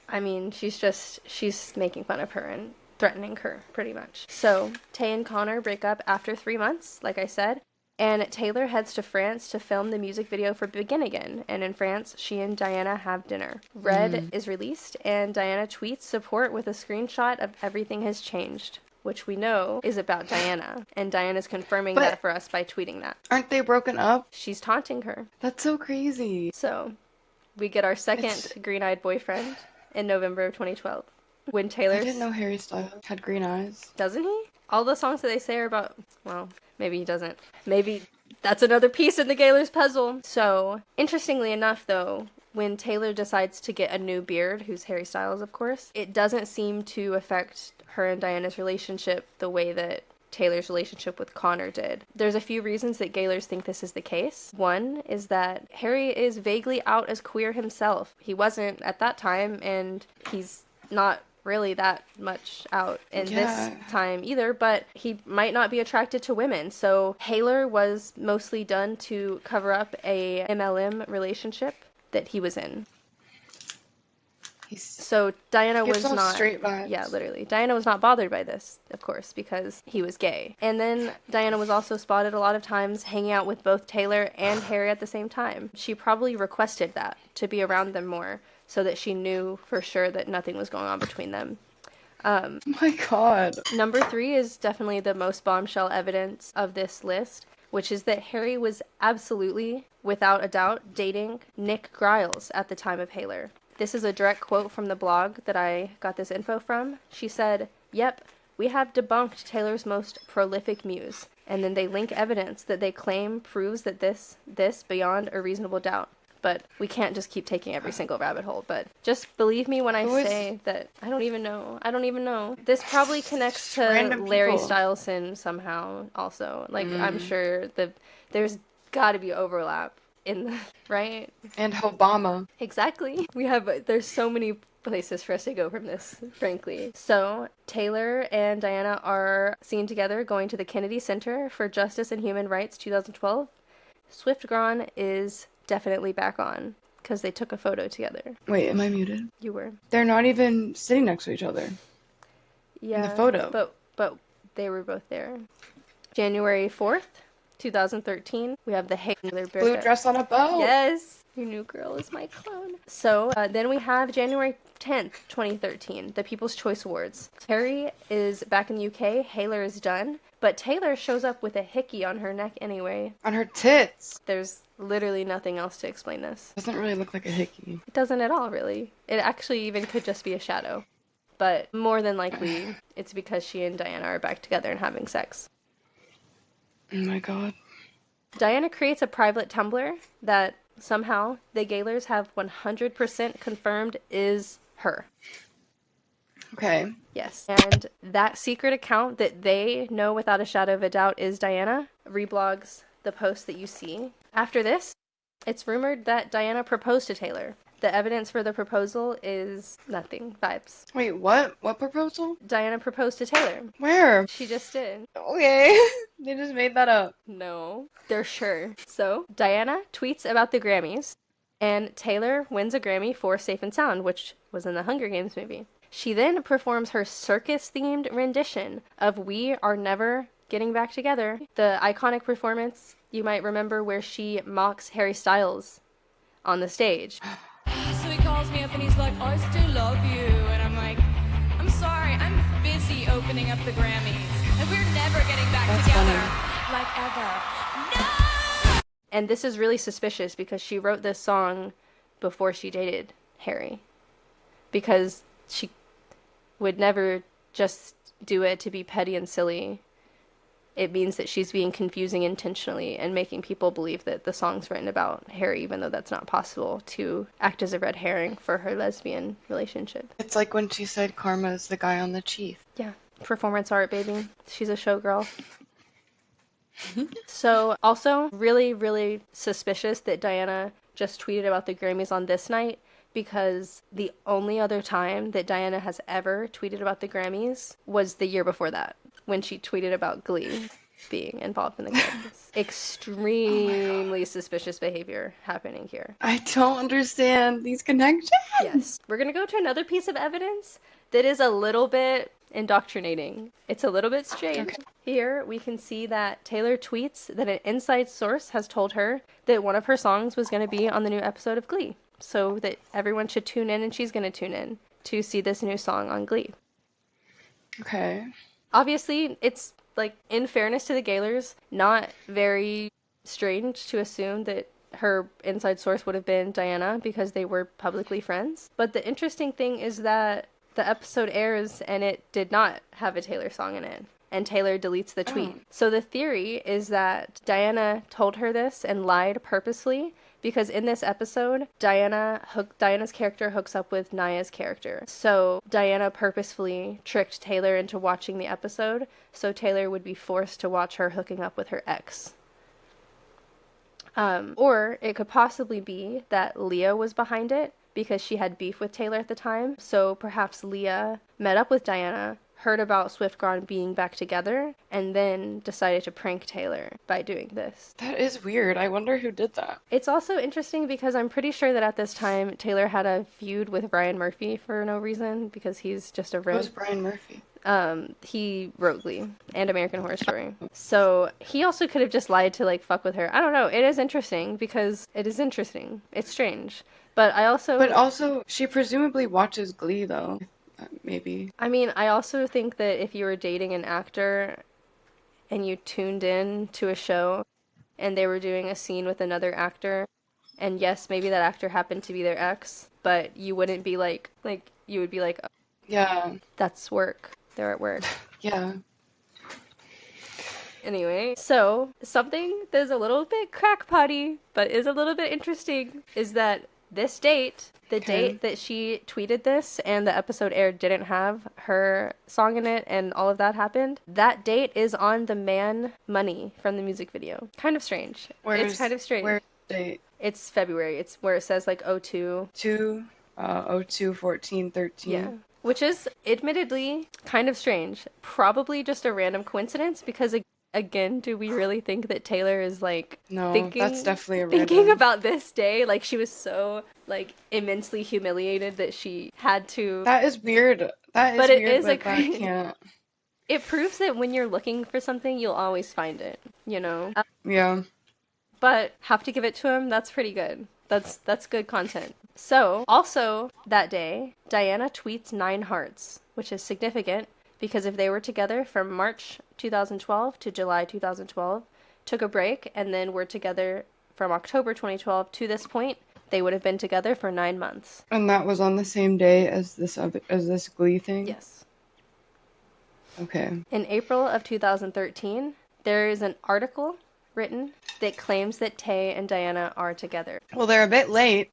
I mean, she's making fun of her and threatening her, pretty much. So, Tay and Connor break up after 3 months, like I said. And Taylor heads to France to film the music video for Begin Again. And in France, she and Diana have dinner. Red is released, and Diana tweets support with a screenshot of Everything Has Changed, which we know is about Diana. And Diana's confirming that for us by tweeting that. Aren't they broken up? She's taunting her. That's so crazy. So, we get our second green-eyed boyfriend in November of 2012. When Taylor... I didn't know Harry Styles had green eyes. Doesn't he? All the songs that they say are about... Well... Maybe he doesn't. Maybe that's another piece in the Gaylor's puzzle. So, interestingly enough, though, when Taylor decides to get a new beard, who's Harry Styles, of course, it doesn't seem to affect her and Diana's relationship the way that Taylor's relationship with Connor did. There's a few reasons that Gaylors think this is the case. One is that Harry is vaguely out as queer himself. He wasn't at that time, and he's not really that much out in this time either, but he might not be attracted to women. So Taylor was mostly done to cover up a MLM relationship that he was in. So Diana was not straight vibes. Yeah, literally. Diana was not bothered by this, of course, because he was gay. And then Diana was also spotted a lot of times hanging out with both Taylor and Harry at the same time. She probably requested that, to be around them more, so that she knew for sure that nothing was going on between them. Oh my god. Number 3 is definitely the most bombshell evidence of this list, which is that Harry was absolutely, without a doubt, dating Nick Griles at the time of Taylor. This is a direct quote from the blog that I got this info from. She said, "Yep, we have debunked Taylor's most prolific muse." And then they link evidence that they claim proves that this beyond a reasonable doubt. but we can't just keep taking every single rabbit hole. But just believe me when I say that I don't even know. I don't even know. This probably connects to Larry Styleson somehow also. Like, I'm sure there's got to be overlap in the, right? And Obama. Exactly. There's so many places for us to go from this, frankly. So, Taylor and Diana are seen together going to the Kennedy Center for Justice and Human Rights 2012. Swiftgron is definitely back on because they took a photo together. Wait, am I muted? You were. They're not even sitting next to each other. Yeah. In the photo. But they were both there. January 4th, 2013, we have the Haylor blue dress on a boat. Yes. Your new girl is my clone. So then we have January 10th, 2013, the People's Choice Awards. Harry is back in the UK. Haylor is done. But Taylor shows up with a hickey on her neck anyway. On her tits. There's literally nothing else to explain this. Doesn't really look like a hickey. It doesn't at all, really. It actually even could just be a shadow. But more than likely, it's because she and Diana are back together and having sex. Oh my god. Diana creates a private Tumblr that somehow the Gaylors have 100% confirmed is her. Okay. Yes. And that secret account that they know without a shadow of a doubt is Diana reblogs the post that you see. After this, it's rumored that Diana proposed to Taylor. The evidence for the proposal is nothing. Vibes. Wait, what? What proposal? Diana proposed to Taylor. Where? She just did. Okay. They just made that up. No, they're sure. So, Diana tweets about the Grammys, and Taylor wins a Grammy for Safe and Sound, which was in the Hunger Games movie. She then performs her circus-themed rendition of We Are Never Getting Back Together, the iconic performance you might remember where she mocks Harry Styles on the stage. So he calls me up and he's like, I still love you. And I'm like, I'm sorry, I'm busy opening up the Grammys. And we're never getting back together. Funny. Like ever. No! And this is really suspicious because she wrote this song before she dated Harry. Because she would never just do it to be petty and silly. It means that she's being confusing intentionally and making people believe that the song's written about Harry, even though that's not possible, to act as a red herring for her lesbian relationship. It's like when she said Karma's the guy on the Chief. Yeah. Performance art, baby. She's a showgirl. So, also, really, really suspicious that Diana just tweeted about the Grammys on this night, because the only other time that Diana has ever tweeted about the Grammys was the year before that, when she tweeted about Glee being involved in the Grammys. Extremely suspicious behavior happening here. I don't understand these connections. Yes. We're going to go to another piece of evidence that is a little bit indoctrinating. It's a little bit strange. Okay. Here we can see that Taylor tweets that an inside source has told her that one of her songs was going to be on the new episode of Glee. So that everyone should tune in, and she's going to tune in to see this new song on Glee. Okay. Obviously, it's, like, in fairness to the Gaylors, not very strange to assume that her inside source would have been Diana because they were publicly friends. But the interesting thing is that the episode airs and it did not have a Taylor song in it. And Taylor deletes the tweet. So the theory is that Diana told her this and lied purposely, because in this episode, Diana's character hooks up with Naya's character. So Diana purposefully tricked Taylor into watching the episode, so Taylor would be forced to watch her hooking up with her ex. Or it could possibly be that Leah was behind it, because she had beef with Taylor at the time. So perhaps Leah met up with Diana, heard about Swiftgron being back together, and then decided to prank Taylor by doing this. That is weird. I wonder who did that. It's also interesting because I'm pretty sure that at this time, Taylor had a feud with Brian Murphy for no reason, because he's just a rogue. Who's Brian Murphy? He wrote Glee and American Horror Story. So he also could have just lied to, like, fuck with her. I don't know. It is interesting because it is interesting. It's strange. But also, she presumably watches Glee, though. Maybe. I mean, I also think that if you were dating an actor and you tuned in to a show and they were doing a scene with another actor, and yes, maybe that actor happened to be their ex, but you wouldn't be like you would be like, oh, yeah, that's work. They're at work. Yeah. Anyway, so something that's a little bit crackpotty, but is a little bit interesting, is that this date, the date that she tweeted this and the episode aired didn't have her song in it and all of that happened, that date is on the Man Money from the music video. Kind of strange. It's kind of strange. Where's the date? It's February. It's where it says like 02. 02, 14, 13. Yeah. Which is admittedly kind of strange. Probably just a random coincidence because again, do we really think that Taylor is like that's definitely a thinking about this day? Like she was so like immensely humiliated that she had to. That is weird. But it is a can't. It proves that when you're looking for something, you'll always find it, you know? Yeah. But have to give it to him. That's pretty good. That's good content. So, also that day, Diana tweets 9 hearts, which is significant because if they were together from March 2012 to July 2012, took a break, and then were together from October 2012 to this point, they would have been together for 9 months. And that was on the same day as this Glee thing? Yes. Okay. In April of 2013, there is an article written that claims that Tay and Diana are together. Well, they're a bit late.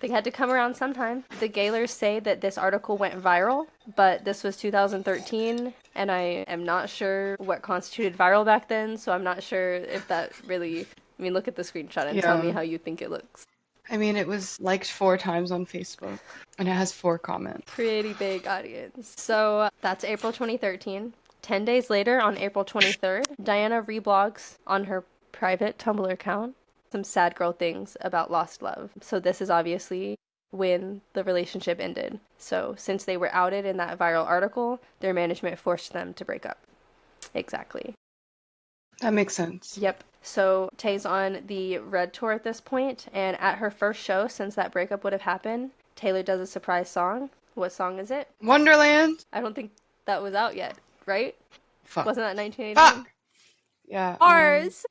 They had to come around sometime. The Gaylors say that this article went viral, but this was 2013, and I am not sure what constituted viral back then, so I'm not sure if that really... I mean, look at the screenshot and tell me how you think it looks. I mean, it was liked 4 times on Facebook, and it has 4 comments. Pretty big audience. So that's April 2013. 10 days later, on April 23rd, Diana reblogs on her private Tumblr account some sad girl things about lost love. So this is obviously when the relationship ended. So since they were outed in that viral article, their management forced them to break up. Exactly. That makes sense. Yep. So Tay's on the Red Tour at this point, and at her first show since that breakup would have happened, Taylor does a surprise song. What song is it? Wonderland. I don't think that was out yet, right? Fuck. Wasn't that 1989? Fuck. Yeah. Ours.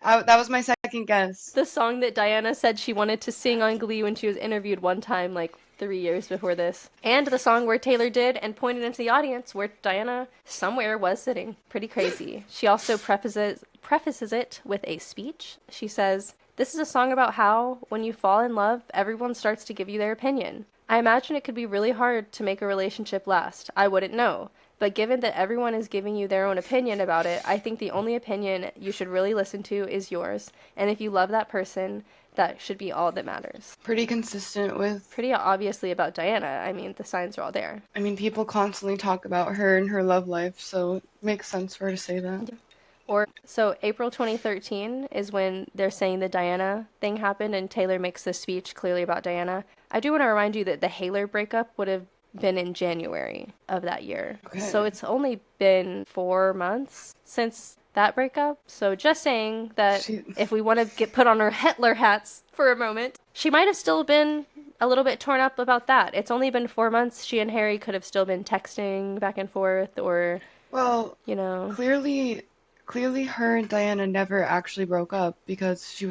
That was my second guess. The song that Diana said she wanted to sing on Glee when she was interviewed one time, like 3 years before this. And the song where Taylor did and pointed into the audience where Diana somewhere was sitting. Pretty crazy. She also prefaces it with a speech. She says, "This is a song about how, when you fall in love, everyone starts to give you their opinion. I imagine it could be really hard to make a relationship last. I wouldn't know. But given that everyone is giving you their own opinion about it, I think the only opinion you should really listen to is yours. And if you love that person, that should be all that matters." Pretty consistent with... Pretty obviously about Diana. I mean, the signs are all there. I mean, people constantly talk about her and her love life, so it makes sense for her to say that. Yeah. So April 2013 is when they're saying the Diana thing happened, and Taylor makes this speech clearly about Diana. I do want to remind you that the Haylor breakup would have been in January of that year. Okay. So it's only been 4 months since that breakup. So just saying that if we want to get put on our Hitler hats for a moment, she might have still been a little bit torn up about that. It's only been 4 months. She and Harry could have still been texting back and forth, or, well, you know. Clearly her and Diana never actually broke up because Taylor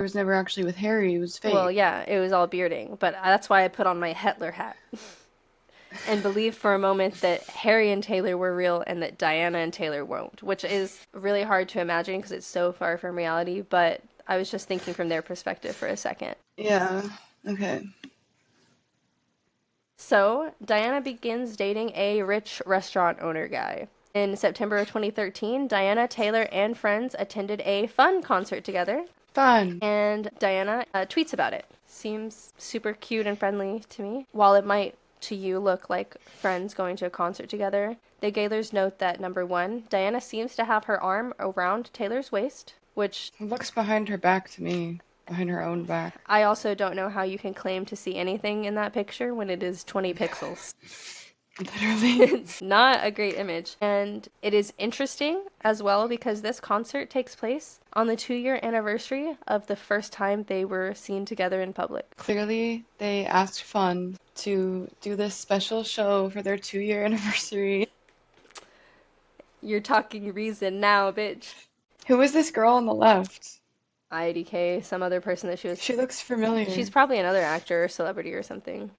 was never actually with Harry. It was fake. Well, yeah, it was all bearding, but that's why I put on my Hitler hat. And believe for a moment that Harry and Taylor were real and that Diana and Taylor won't, which is really hard to imagine because it's so far from reality, but I was just thinking from their perspective for a second. Yeah, okay. So, Diana begins dating a rich restaurant owner guy. In September of 2013, Diana, Taylor, and friends attended a fun concert together. Fun. And Diana tweets about it. Seems super cute and friendly to me. While it might to you look like friends going to a concert together, the Gaylors note that, number 1, Diana seems to have her arm around Taylor's waist, which... It looks behind her back to me. Behind her own back. I also don't know how you can claim to see anything in that picture when it is 20 pixels. Literally. It's not a great image. And it is interesting as well because this concert takes place on the 2-year anniversary of the first time they were seen together in public. Clearly, they asked Fun to do this special show for their 2-year anniversary. You're talking reason now, bitch. Who is this girl on the left? IDK, some other person that she was... She looks familiar. She's probably another actor or celebrity or something.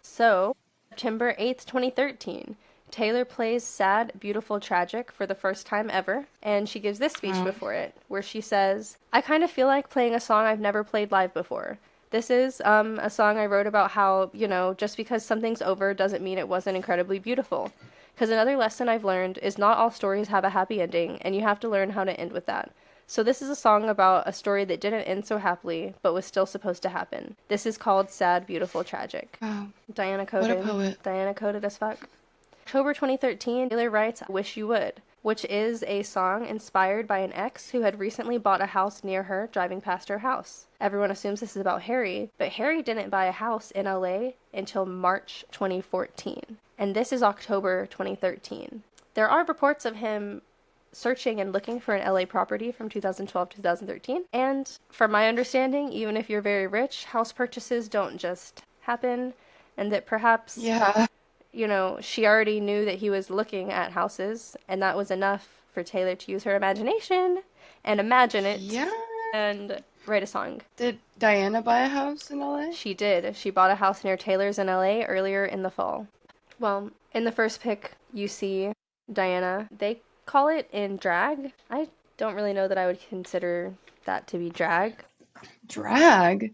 So... September 8th, 2013, Taylor plays Sad, Beautiful, Tragic for the first time ever, and she gives this speech before it, where she says, I kind of feel like playing a song I've never played live before. This is a song I wrote about how, just because something's over doesn't mean it wasn't incredibly beautiful. Because another lesson I've learned is not all stories have a happy ending, and you have to learn how to end with that. So this is a song about a story that didn't end so happily, but was still supposed to happen. This is called Sad, Beautiful, Tragic. Wow. Diana coded. What a poet. Diana coded as fuck. October 2013, Taylor writes Wish You Would, which is a song inspired by an ex who had recently bought a house near her driving past her house. Everyone assumes this is about Harry, but Harry didn't buy a house in LA until March 2014. And this is October 2013. There are reports of him searching and looking for an LA property from 2012-2013. And from my understanding, even if you're very rich, house purchases don't just happen, and that perhaps she already knew that he was looking at houses, and that was enough for Taylor to use her imagination and imagine it and write a song. Did Diana buy a house in LA? She did. She bought a house near Taylor's in LA earlier in the fall. Well, in the first pic, you see Diana. They call it in drag. I don't really know that I would consider that to be drag. Drag?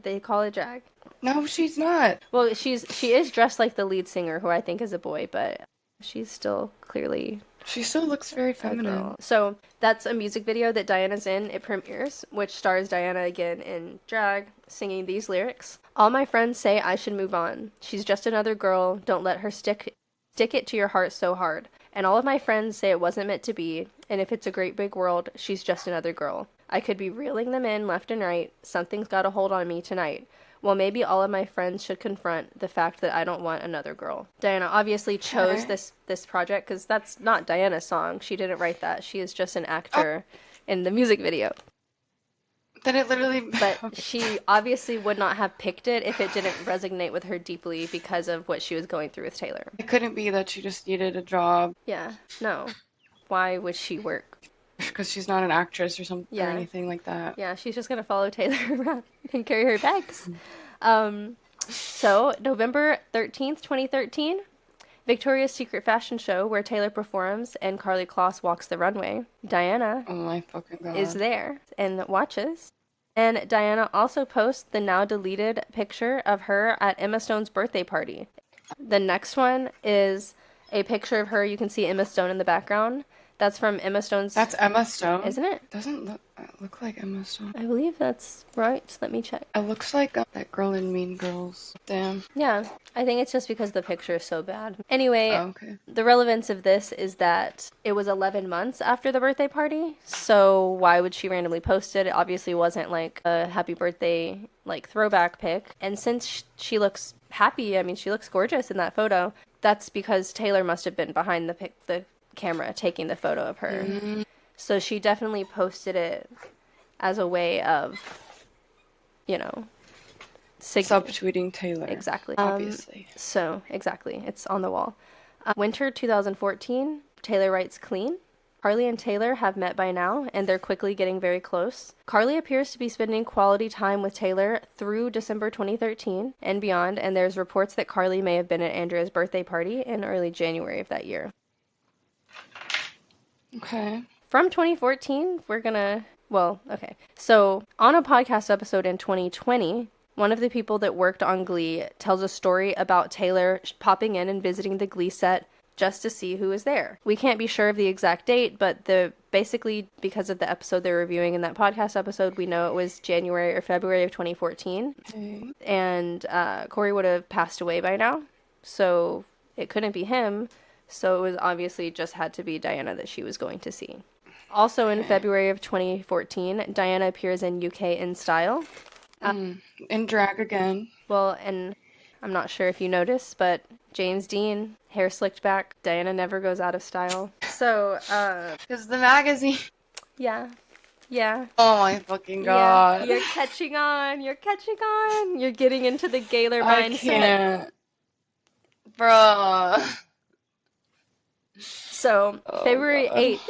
They call it drag. No, she's not. Well, she is dressed like the lead singer, who I think is a boy, but she's still clearly... She still looks very feminine. So that's a music video that Diana's in. It premieres, which stars Diana again in drag, singing these lyrics. All my friends say I should move on. She's just another girl. Don't let her stick it to your heart so hard. And all of my friends say it wasn't meant to be. And if it's a great big world, she's just another girl. I could be reeling them in left and right. Something's got a hold on me tonight. Well, maybe all of my friends should confront the fact that I don't want another girl. Diana obviously chose this project because that's not Diana's song. She didn't write that. She is just an actor in the music video. Then it literally... But she obviously would not have picked it if it didn't resonate with her deeply because of what she was going through with Taylor. It couldn't be that she just needed a job. Yeah, no. Why would she work? Because she's not an actress or something or anything like that. Yeah, she's just gonna follow Taylor around and carry her bags. So, November 13th, 2013, Victoria's Secret fashion show where Taylor performs and Karlie Kloss walks the runway. Diana is there and watches. And Diana also posts the now deleted picture of her at Emma Stone's birthday party. The next one is a picture of her. You can see Emma Stone in the background. That's from Emma Stone's... That's Emma Stone? Isn't it? Doesn't look like Emma Stone. I believe that's right. Let me check. It looks like that girl in Mean Girls. Damn. Yeah. I think it's just because the picture is so bad. Anyway, the relevance of this is that it was 11 months after the birthday party. So why would she randomly post it? It obviously wasn't like a happy birthday like throwback pic. And since she looks happy, I mean, she looks gorgeous in that photo. That's because Taylor must have been behind the camera taking the photo of her. So she definitely posted it as a way of, subtweeting Taylor. Exactly. Obviously. Exactly. It's on the wall. Winter 2014, Taylor writes Clean. Karlie and Taylor have met by now, and they're quickly getting very close. Karlie appears to be spending quality time with Taylor through December 2013 and beyond, and there's reports that Karlie may have been at Andrea's birthday party in early January of that year. Okay. From 2014, So, on a podcast episode in 2020, one of the people that worked on Glee tells a story about Taylor popping in and visiting the Glee set just to see who was there. We can't be sure of the exact date, but basically because of the episode they're reviewing in that podcast episode, we know it was January or February of 2014. Okay. And Corey would have passed away by now, so it couldn't be him. So it was obviously just had to be Diana that she was going to see. Also in February of 2014, Diana appears in UK in Style. In drag again. Well, and I'm not sure if you noticed, but James Dean, hair slicked back. Diana never goes out of style. So, because the magazine. Yeah. Oh my fucking god. Yeah. You're catching on. You're getting into the Gaylor mindset. I can't. Bruh. So, February 8th,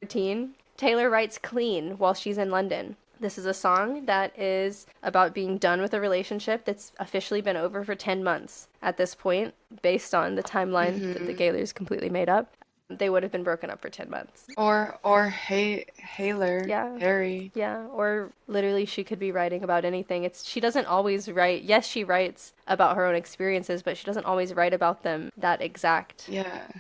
2013, Taylor writes Clean while she's in London. This is a song that is about being done with a relationship that's officially been over for 10 months at this point, based on the timeline that the Gaylors completely made up. They would have been broken up for 10 months. Or Haylor. Yeah. Harry. Yeah, or literally she could be writing about anything. She doesn't always write. Yes, she writes about her own experiences, but she doesn't always write about them that exact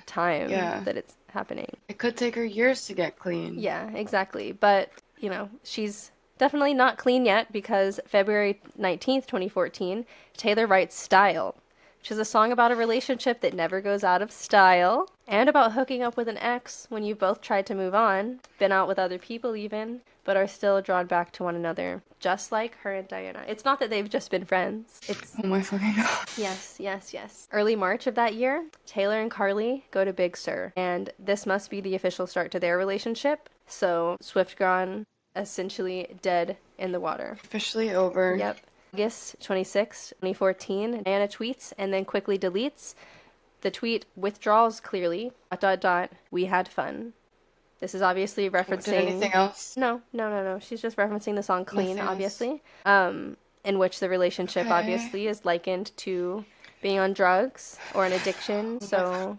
time that it's happening. It could take her years to get clean. Yeah, exactly. But, you know, she's definitely not clean yet, because February 19th, 2014, Taylor writes Style, which is a song about a relationship that never goes out of style, and about hooking up with an ex when you've both tried to move on, been out with other people even, but are still drawn back to one another, just like her and Diana. It's not that they've just been friends. It's oh my fucking god. Yes. Early March of that year, Taylor and Carly go to Big Sur, and this must be the official start to their relationship. So Swiftgron essentially dead in the water. Officially over. Yep. August 26, 2014, Diana tweets and then quickly deletes. The tweet withdraws clearly. ... We had fun. This is obviously referencing... Did anything else? No. She's just referencing the song Clean, obviously. In which the relationship obviously is likened to being on drugs or an addiction. So,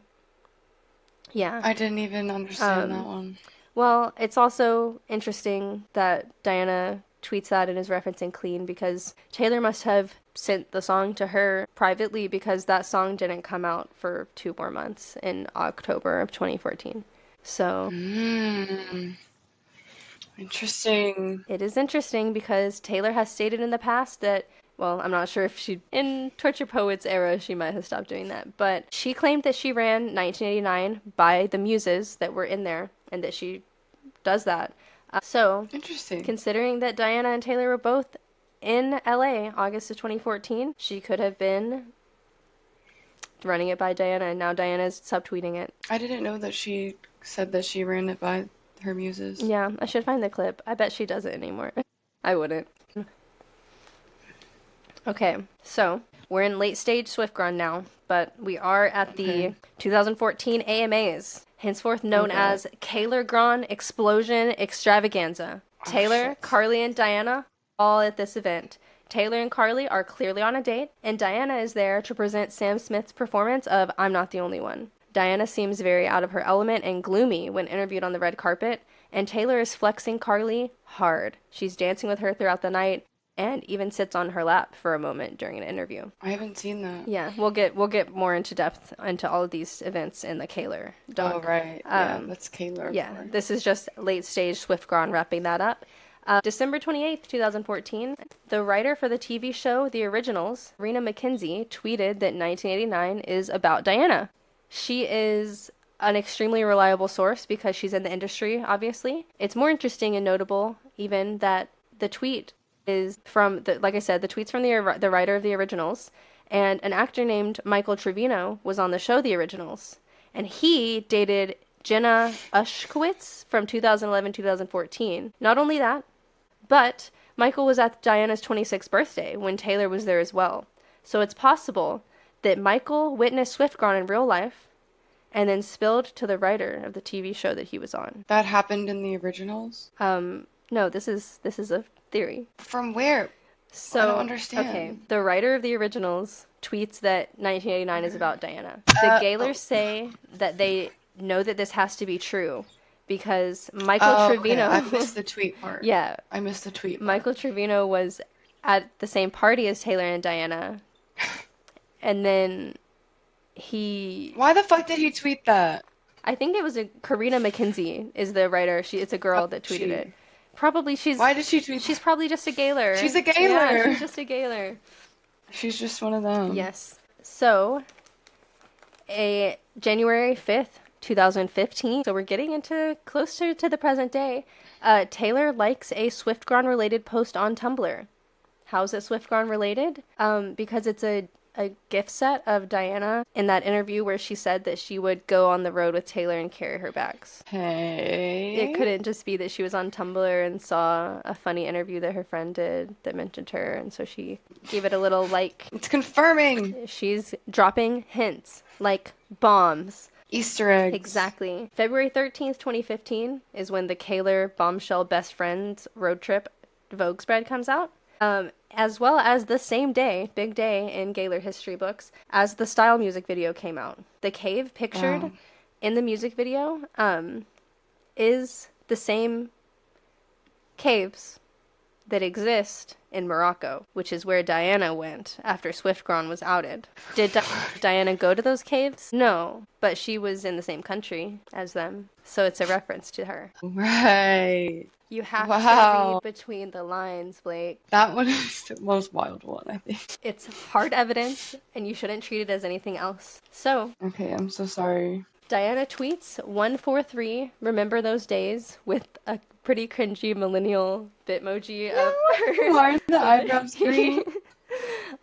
yeah. I didn't even understand that one. Well, it's also interesting that Diana tweets that and is referencing Clean, because Taylor must have sent the song to her privately, because that song didn't come out for 2 more months in October of 2014. So interesting. It is interesting because Taylor has stated in the past that, well, I'm not sure if in Torture Poets era, she might have stopped doing that, but she claimed that she ran 1989 by the muses that were in there, and that she does that. So, interesting. Considering that Diana and Taylor were both in LA August of 2014, she could have been running it by Diana, and now Diana's subtweeting it. I didn't know that she said that she ran it by her muses. Yeah, I should find the clip. I bet she doesn't anymore. I wouldn't. Okay, so we're in late stage Swiftgron now, but we are at the 2014 AMAs, henceforth known as Gaylor Gron Explosion Extravaganza. Taylor, Carly, and Diana all at this event. Taylor and Carly are clearly on a date, and Diana is there to present Sam Smith's performance of I'm Not the Only One. Diana seems very out of her element and gloomy when interviewed on the red carpet, and Taylor is flexing Carly hard. She's dancing with her throughout the night, and even sits on her lap for a moment during an interview. I haven't seen that. Yeah, we'll get more into depth into all of these events in the Gaylor doc. Oh, right. Yeah, that's Gaylor. Yeah, this is just late stage Swiftgron wrapping that up. December 28th, 2014, the writer for the TV show The Originals, Rena McKenzie, tweeted that 1989 is about Diana. She is an extremely reliable source because she's in the industry, obviously. It's more interesting and notable even that the tweet is from, like I said, the tweet's from the writer of The Originals, and an actor named Michael Trevino was on the show The Originals, and he dated Jenna Ushkowitz from 2011-2014. Not only that, but Michael was at Diana's 26th birthday when Taylor was there as well. So it's possible that Michael witnessed Swiftgron in real life and then spilled to the writer of the TV show that he was on. That happened in The Originals? No, this is a theory. From where? So, I don't understand. Okay, the writer of The Originals tweets that 1989 is about Diana. The Gaylors say that they know that this has to be true because Michael Trevino... Okay. I missed the tweet part. Yeah. I missed the tweet part. Michael Trevino was at the same party as Taylor and Diana. And then he... Why the fuck did he tweet that? I think it was Karina McKenzie is the writer. It's a girl that tweeted it. Probably she's... Why did she tweet She's probably just a Gaylor. She's a Gaylor! Yeah, she's just a Gaylor. She's just one of them. Yes. So, January 5th, 2015, so we're getting into closer to the present day, Taylor likes a Swiftgron-related post on Tumblr. How is it Swiftgron related? Because it's a gift set of Diana in that interview where she said that she would go on the road with Taylor and carry her bags. Hey. It couldn't just be that she was on Tumblr and saw a funny interview that her friend did that mentioned her, and so she gave it a little like. It's confirming! She's dropping hints, like bombs. Easter eggs. Exactly. February 13th, 2015 is when the Gaylor bombshell best friends road trip Vogue spread comes out. As well as the same day, big day in Gaylor history books, as the Style music video came out. The cave pictured in the music video is the same caves that exist in Morocco, which is where Diana went after Swiftgron was outed. Did Diana go to those caves? No, but she was in the same country as them, so it's a reference to her. Right. You have to read between the lines, Blake. That one is the most wild one, I think. It's hard evidence, and you shouldn't treat it as anything else. So, okay, I'm so sorry. Diana tweets 143, remember those days, with a pretty cringy millennial bitmoji of her. Why are the eyebrows green?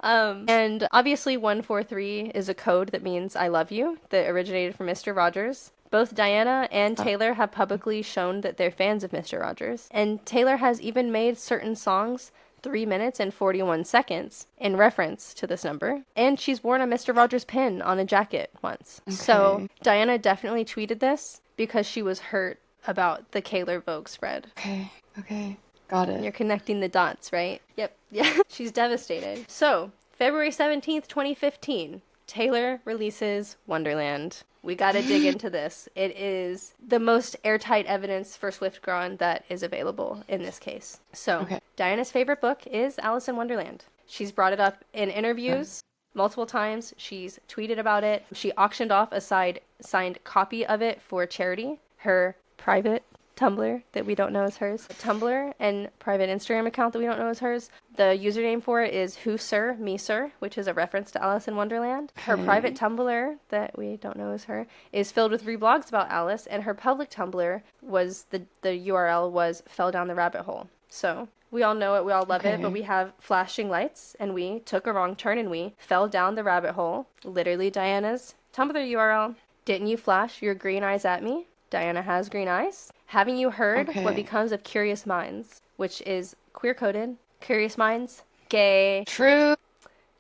And obviously 143 is a code that means I love you, that originated from Mr. Rogers. Both Diana and Taylor have publicly shown that they're fans of Mr. Rogers. And Taylor has even made certain songs 3 minutes and 41 seconds in reference to this number. And she's worn a Mr. Rogers pin on a jacket once. Okay. So Diana definitely tweeted this because she was hurt about the Gaylor Vogue spread. Okay. Got it. You're connecting the dots, right? Yep. Yeah. She's devastated. So, February 17th, 2015, Taylor releases Wonderland. We gotta dig into this. It is the most airtight evidence for Swiftgron that is available in this case. So, Diana's favorite book is Alice in Wonderland. She's brought it up in interviews multiple times. She's tweeted about it. She auctioned off a signed copy of it for charity. Her private Tumblr that we don't know is hers. Tumblr and private Instagram account that we don't know is hers. The username for it is Who Sir, Me Sir, which is a reference to Alice in Wonderland. Her private Tumblr that we don't know is her is filled with reblogs about Alice, and her public Tumblr was the URL was Fell Down the Rabbit Hole. So we all know it, we all love it, but we have flashing lights, and we took a wrong turn and we fell down the rabbit hole. Literally Diana's Tumblr URL. Didn't you flash your green eyes at me? Diana has green eyes. Haven't you heard what becomes of Curious Minds, which is queer-coded? Curious Minds, gay. True.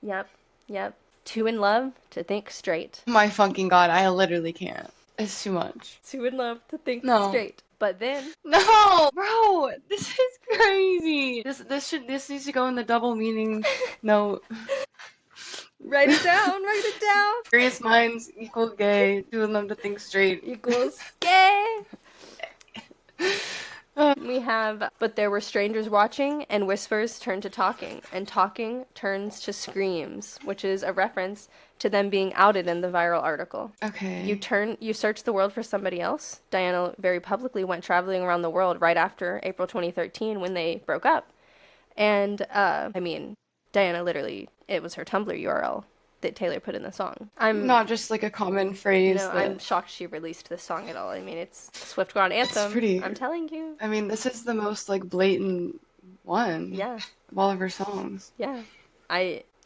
Yep. Too in love to think straight. My fucking god, I literally can't. It's too much. Too in love to think straight. But then... No! Bro! This is crazy! This needs to go in the double meaning note. Write it down. Curious minds equal gay. Too in love to think straight. Equals gay. We have, but there were strangers watching, and whispers turn to talking, and talking turns to screams, which is a reference to them being outed in the viral article. Okay. You search the world for somebody else. Diana very publicly went traveling around the world right after April 2013 when they broke up. And, Diana literally, it was her Tumblr URL that Taylor put in the song. I'm not just like a common phrase. I'm shocked she released this song at all. I mean, it's Swiftgron anthem. It's pretty. I'm telling you. I mean, this is the most like blatant one. Yeah. Of all of her songs. Yeah.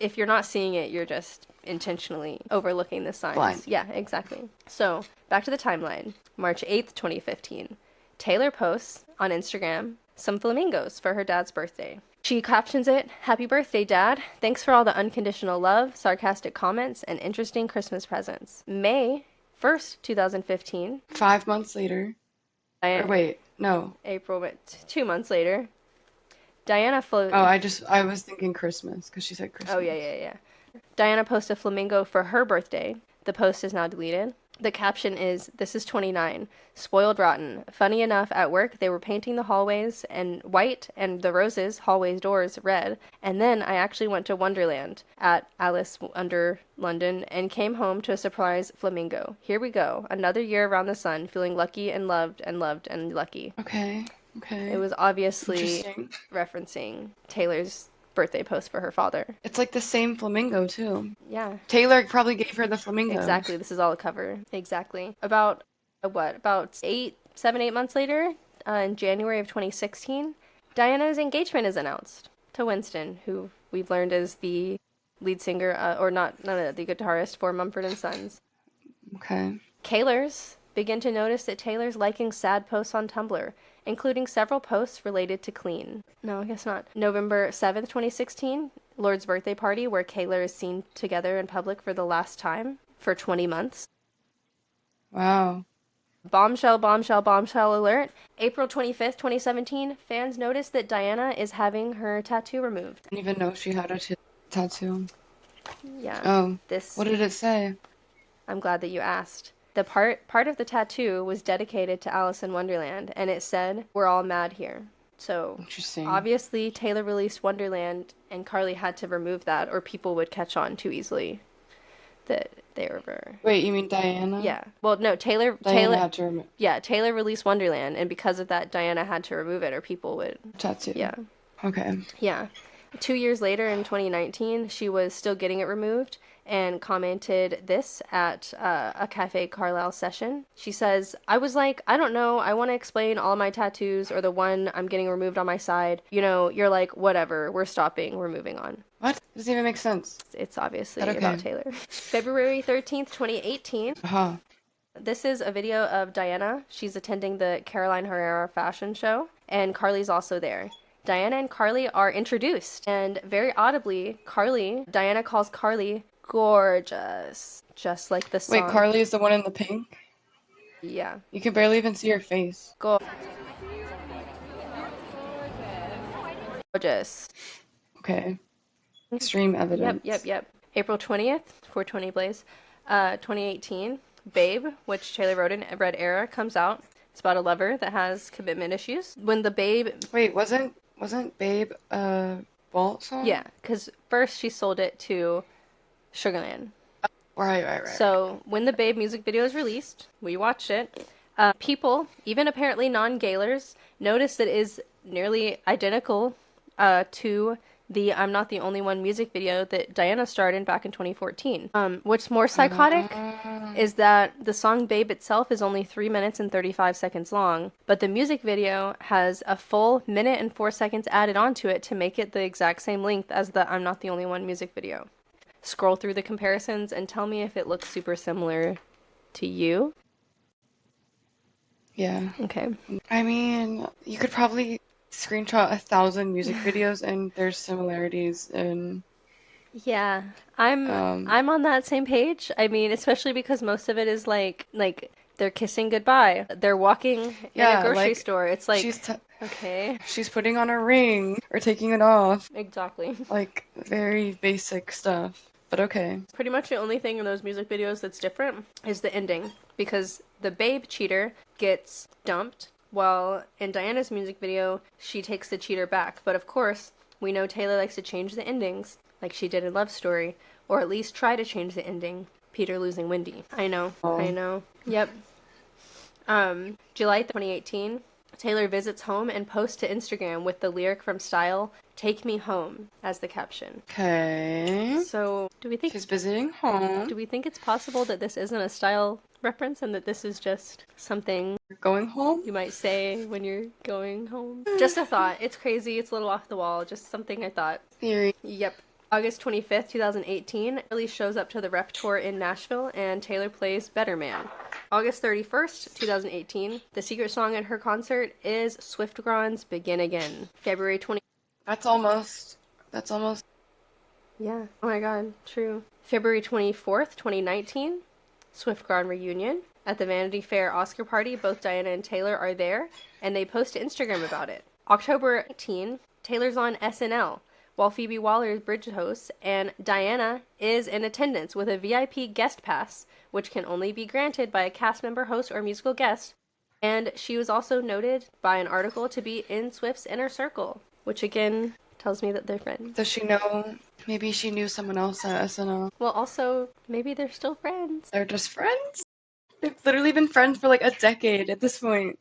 If you're not seeing it, you're just intentionally overlooking the signs. Blind. Yeah, exactly. So back to the timeline. March 8th, 2015. Taylor posts on Instagram some flamingos for her dad's birthday. She captions it, "Happy birthday, Dad. Thanks for all the unconditional love, sarcastic comments, and interesting Christmas presents." May 1st, 2015. 5 months later. April, 2 months later. Diana I was thinking Christmas, because she said Christmas. Oh, yeah. Diana posted a flamingo for her birthday. The post is now deleted. The caption is, "This is 29. Spoiled rotten. Funny enough, at work, they were painting the hallways and white and the roses, hallways doors, red. And then I actually went to Wonderland at Alice Under London and came home to a surprise flamingo. Here we go. Another year around the sun, feeling lucky and loved and loved and lucky." Okay. It was obviously referencing Taylor's birthday post for her father. It's like the same flamingo too. Yeah. Taylor probably gave her the flamingo. Exactly. This is all a cover. Exactly. About 7, 8 months later, in January of 2016, Diana's engagement is announced to Winston, who we've learned is the lead singer, the guitarist for Mumford & Sons. Okay. Gaylors begin to notice that Taylor's liking sad posts on Tumblr, including several posts related to clean. No, I guess not. November 7th, 2016, Lord's birthday party, where Gaylor is seen together in public for the last time for 20 months. Wow. Bombshell, bombshell, bombshell alert. April 25th, 2017, fans noticed that Diana is having her tattoo removed. I didn't even know she had a tattoo. Yeah. Oh, This. what did it say? I'm glad that you asked. The part of the tattoo was dedicated to Alice in Wonderland, and it said, "We're all mad here." So, Interesting. obviously, Taylor released Wonderland, and Carly had to remove that, or people would catch on too easily that they were. Wait, you mean Diana? Yeah. Well, no, Diana had to remove. Yeah, Taylor released Wonderland, and because of that, Diana had to remove it, or people would. Tattoo. Yeah. Okay. Yeah. 2 years later, in 2019, she was still getting it removed and commented this at a Cafe Carlisle session. She says, "I was like, I don't know, I want to explain all my tattoos or the one I'm getting removed on my side. You know, you're like, whatever, we're stopping, we're moving on." What? Doesn't even make sense. It's obviously Okay. about Taylor. February 13th, 2018. Uh-huh. This is a video of Diana. She's attending the Caroline Herrera fashion show, and Carly's also there. Diana and Carly are introduced, and very audibly, Diana calls Carly gorgeous, just like the song. Wait, Carly is the one in the pink? Yeah. You can barely even see her face. Gorgeous. Okay. Extreme evidence. Yep. April 20th, 420 Blaze, 2018, Babe, which Taylor wrote in Red Era, comes out. It's about a lover that has commitment issues. When the Babe... Wait, wasn't Babe a Vault song? Yeah, because first she sold it to Sugarland. Right. So when the Babe music video was released, we watched it. People, even apparently non-Gaylors, noticed that it is nearly identical to the "I'm Not the Only One" music video that Diana starred in back in 2014. What's more psychotic is that the song Babe itself is only 3 minutes and 35 seconds long, but the music video has a full minute and 4 seconds added onto it to make it the exact same length as the "I'm Not the Only One" music video. Scroll through the comparisons and tell me if it looks super similar to you. Yeah. Okay. I mean, you could probably screenshot 1,000 music videos and there's similarities in... Yeah, I'm on that same page. I mean, especially because most of it is like they're kissing goodbye. They're walking in a grocery store. It's like, okay. She's putting on a ring or taking it off. Exactly. Like, very basic stuff. But okay. Pretty much the only thing in those music videos that's different is the ending. Because the Babe cheater gets dumped, while in Diana's music video, she takes the cheater back. But of course, we know Taylor likes to change the endings, like she did in Love Story, or at least try to change the ending. Peter losing Wendy. I know. Yep. July 2018, Taylor visits home and posts to Instagram with the lyric from Style, "Take Me Home," as the caption. Okay. So, do we think she's visiting home? Do we think it's possible that this isn't a Style reference and that this is just something going home you might say when you're going home? Just a thought. It's crazy. It's a little off the wall. Just something I thought. Theory. Yep. August 25th, 2018, Carly shows up to the Rep Tour in Nashville, and Taylor plays Better Man. August 31st, 2018, the secret song at her concert is Swiftgron's Begin Again. February 20... That's almost... Yeah. Oh my god, true. February 24th, 2019, Swiftgron reunion. At the Vanity Fair Oscar party, both Diana and Taylor are there, and they post to Instagram about it. October 18, Taylor's on SNL, while Phoebe Waller bridge hosts, and Diana is in attendance with a VIP guest pass, which can only be granted by a cast member, host, or musical guest. And she was also noted by an article to be in Swift's inner circle, which again tells me that they're friends. Does she know? Maybe she knew someone else at SNL. Well, also, maybe they're still friends. They're just friends? They've literally been friends for like a decade at this point,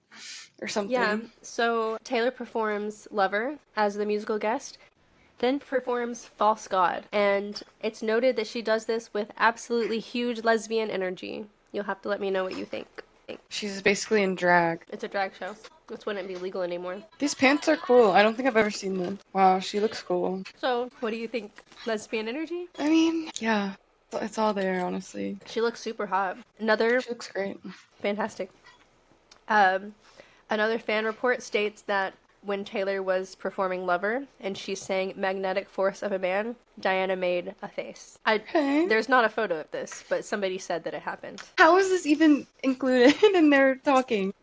or something. Yeah, so Taylor performs Lover as the musical guest, then performs False God, and it's noted that she does this with absolutely huge lesbian energy. You'll have to let me know what you think. She's basically in drag. It's a drag show. This wouldn't be legal anymore. These pants are cool. I don't think I've ever seen them. Wow, she looks cool. So, what do you think? Lesbian energy? I mean, yeah. It's all there, honestly. She looks super hot. She looks great. Fantastic. Another fan report states that when Taylor was performing Lover and she sang Magnetic Force of a Man, Diana made a face. There's not a photo of this, but somebody said that it happened. How is this even included in their talking?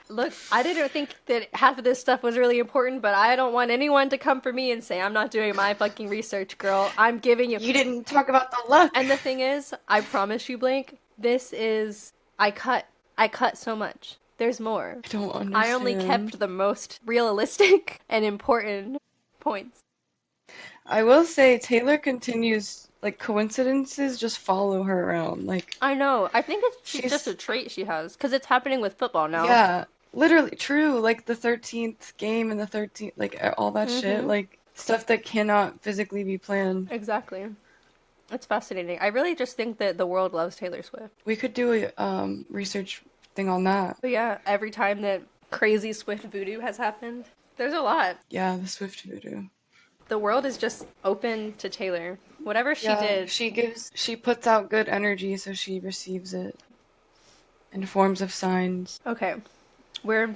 Look, I didn't think that half of this stuff was really important, but I don't want anyone to come for me and say I'm not doing my fucking research, girl. I'm giving you... You didn't talk about the luck! And the thing is, I promise you, Blake, this is... I cut so much. There's more. I don't understand. I only kept the most realistic and important points. I will say, Taylor continues... Like, coincidences just follow her around. Like, I know. I think it's just a trait she has. Because it's happening with football now. Yeah. Literally, true. Like, the 13th game and the 13th... Like, all that shit. Like, stuff that cannot physically be planned. Exactly. It's fascinating. I really just think that the world loves Taylor Swift. We could do a research thing on that. But yeah, every time that crazy Swift voodoo has happened, there's a lot. Yeah, the Swift voodoo. The world is just open to Taylor. Whatever she did. She puts out good energy, so she receives it in forms of signs. Okay. We're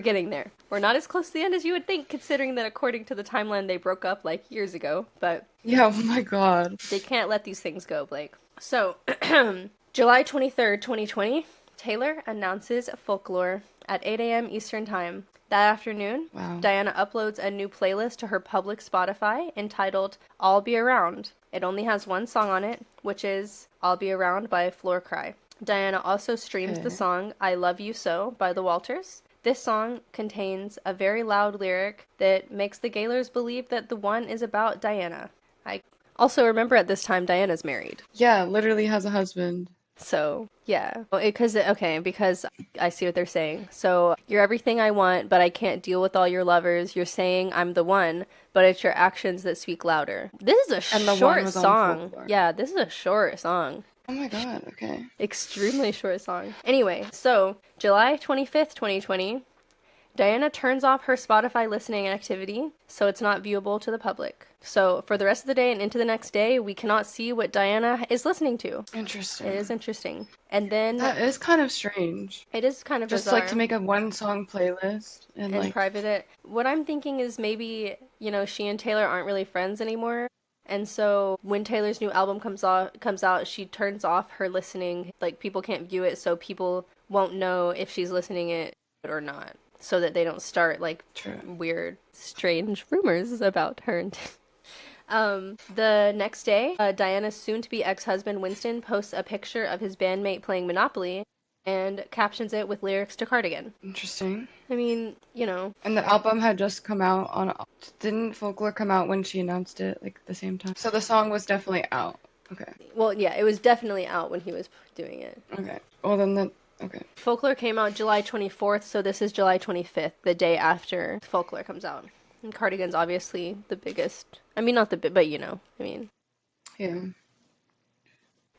getting there. We're not as close to the end as you would think, considering that according to the timeline they broke up like years ago, but... Yeah, oh my god. They can't let these things go, Blake. So, July 23rd, 2020, Taylor announces Folklore at 8 a.m. Eastern Time. That afternoon, Wow. Diana uploads a new playlist to her public Spotify entitled I'll Be Around. It only has one song on it, which is I'll Be Around by Floor Cry. Diana also streams the song I Love You So by the Walters. This song contains a very loud lyric that makes the Gaylors believe that the one is about Diana. I also remember at this time Diana's married. Yeah, literally has a husband. So, yeah. Because I see what they're saying. So, you're everything I want, but I can't deal with all your lovers. You're saying I'm the one, but it's your actions that speak louder. This is a short song. Yeah, this is a short song. Oh my god, okay. Extremely short song. Anyway, so, July 25th, 2020, Diana turns off her Spotify listening activity, so it's not viewable to the public. So, for the rest of the day and into the next day, we cannot see what Diana is listening to. Interesting. It is interesting. And then... That is kind of strange. It is kind of just bizarre. Like to make a one-song plaplaylist and like... private it. What I'm thinking is maybe, she and Taylor aren't really friends anymore. And so when Taylor's new album comes out, she turns off her listening. Like, people can't view it, so people won't know if she's listening it or not. So that they don't start, like, weird, strange rumors about her. The next day, Diana's soon-to-be ex-husband Winston posts a picture of his bandmate playing Monopoly and captions it with lyrics to Cardigan. Interesting. I mean, And the album had just come out on... Didn't Folklore come out when she announced it, like, at the same time? So the song was definitely out. Okay. Well, yeah, it was definitely out when he was doing it. Okay. Well, then okay. Folklore came out July 24th, so this is July 25th, the day after Folklore comes out. And Cardigan's obviously the biggest... I mean, not the big, but Yeah.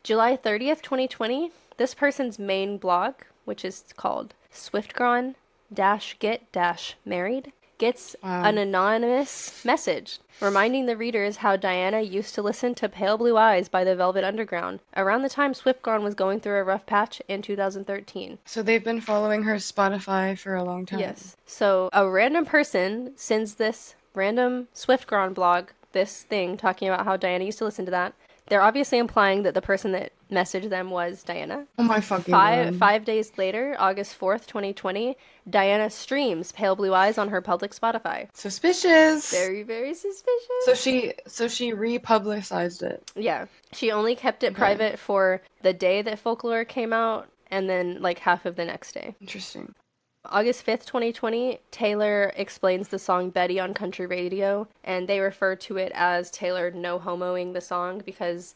July 30th, 2020, this person's main blog, which is called Swiftgron-Get-Married, gets an anonymous message reminding the readers how Diana used to listen to Pale Blue Eyes by the Velvet Underground around the time Swiftgron was going through a rough patch in 2013. So they've been following her Spotify for a long time. Yes. So a random person sends this random Swiftgron blog, this thing talking about how Diana used to listen to that. They're obviously implying that the person that messaged them was Diana. Oh my fucking God. 5 days later, August 4th, 2020, Diana streams Pale Blue Eyes on her public Spotify. Suspicious. Very, very suspicious. So she republicized it. Yeah. She only kept it private for the day that Folklore came out and then like half of the next day. Interesting. August 5th, 2020, Taylor explains the song Betty on country radio, and they refer to it as Taylor no homoing the song because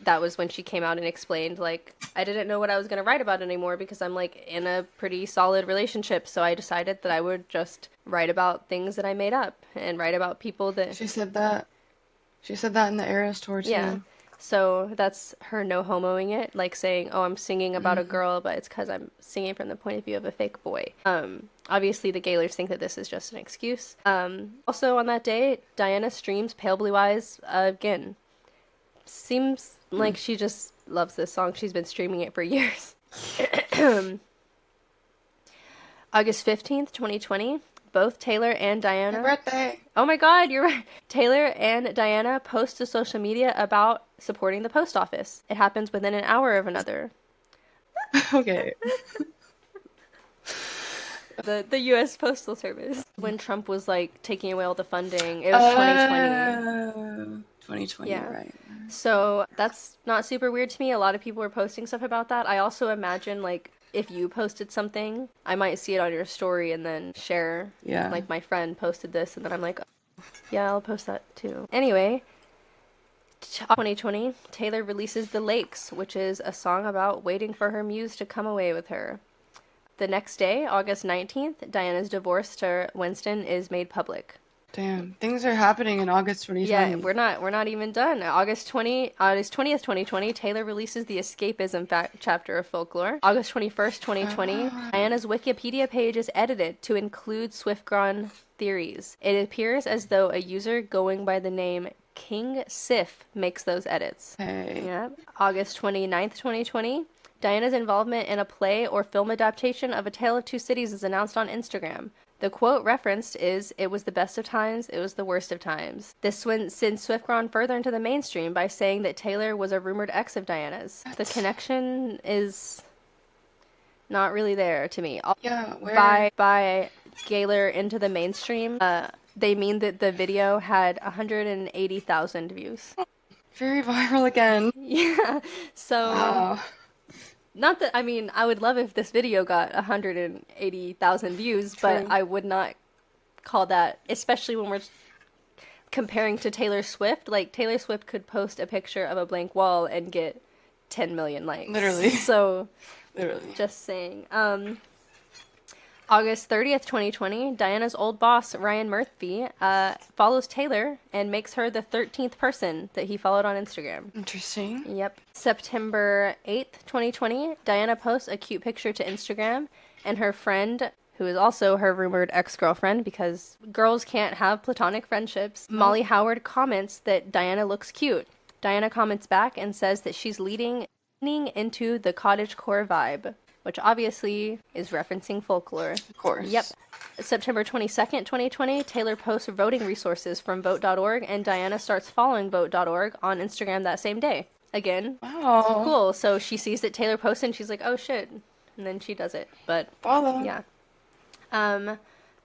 that was when she came out and explained, like, I didn't know what I was going to write about anymore because I'm, like, in a pretty solid relationship, so I decided that I would just write about things that I made up and write about people that... She said that in the Eras tour, too. Yeah. So that's her no homoing it, like saying, oh, I'm singing about a girl, but it's because I'm singing from the point of view of a fake boy. Obviously, the Gaylors think that this is just an excuse. Also, on that day, Diana streams Pale Blue Eyes again. Seems like she just loves this song. She's been streaming it for years. August 15th, 2020, both Taylor and Diana. My birthday. Oh my God, you're right. Taylor and Diana post to social media about supporting the post office. It happens within an hour of another. Okay. The U.S. Postal Service. When Trump was like taking away all the funding, it was 2020. 2020, Yeah. right. So that's not super weird to me. A lot of people were posting stuff about that. I also imagine like if you posted something, I might see it on your story and then share. Yeah. Like my friend posted this, and then I'm like, oh, yeah, I'll post that too. Anyway, 2020, Taylor releases The Lakes, which is a song about waiting for her muse to come away with her. The next day, August 19th, Diana's divorce to Winston is made public. Damn, things are happening in August 2020. Yeah, we're not even done. August 20th, 2020, Taylor releases the Escapism chapter of Folklore. August 21st, 2020, Diana's Wikipedia page is edited to include Swiftgron theories. It appears as though a user going by the name King Sif makes those edits. Hey. Yeah. August 29th, 2020, Diana's involvement in a play or film adaptation of A Tale of Two Cities is announced on Instagram. The quote referenced is, "It was the best of times, it was the worst of times." This sends Swiftgron further into the mainstream by saying that Taylor was a rumored ex of Diana's. The connection is not really there to me. Yeah, where? By Gaylor into the mainstream, they mean that the video had 180,000 views. Very viral again. Yeah, so... Wow. Not that, I mean, I would love if this video got 180,000 views, but True. I would not call that, especially when we're comparing to Taylor Swift. Like, Taylor Swift could post a picture of a blank wall and get 10 million likes. Literally. So, Literally. just saying. August 30th, 2020, Diana's old boss, Ryan Murphy, follows Taylor and makes her the 13th person that he followed on Instagram. Interesting. Yep. September 8th, 2020, Diana posts a cute picture to Instagram, and her friend, who is also her rumored ex-girlfriend, because girls can't have platonic friendships, Molly Howard comments that Diana looks cute. Diana comments back and says that she's leaning into the cottagecore vibe, which obviously is referencing folklore. Of course. Yep. September 22nd, 2020, Taylor posts voting resources from Vote.org, and Diana starts following Vote.org on Instagram that same day. Again, Wow. cool. So she sees that Taylor posted, and she's like, oh shit. And then she does it. But, Follow. yeah.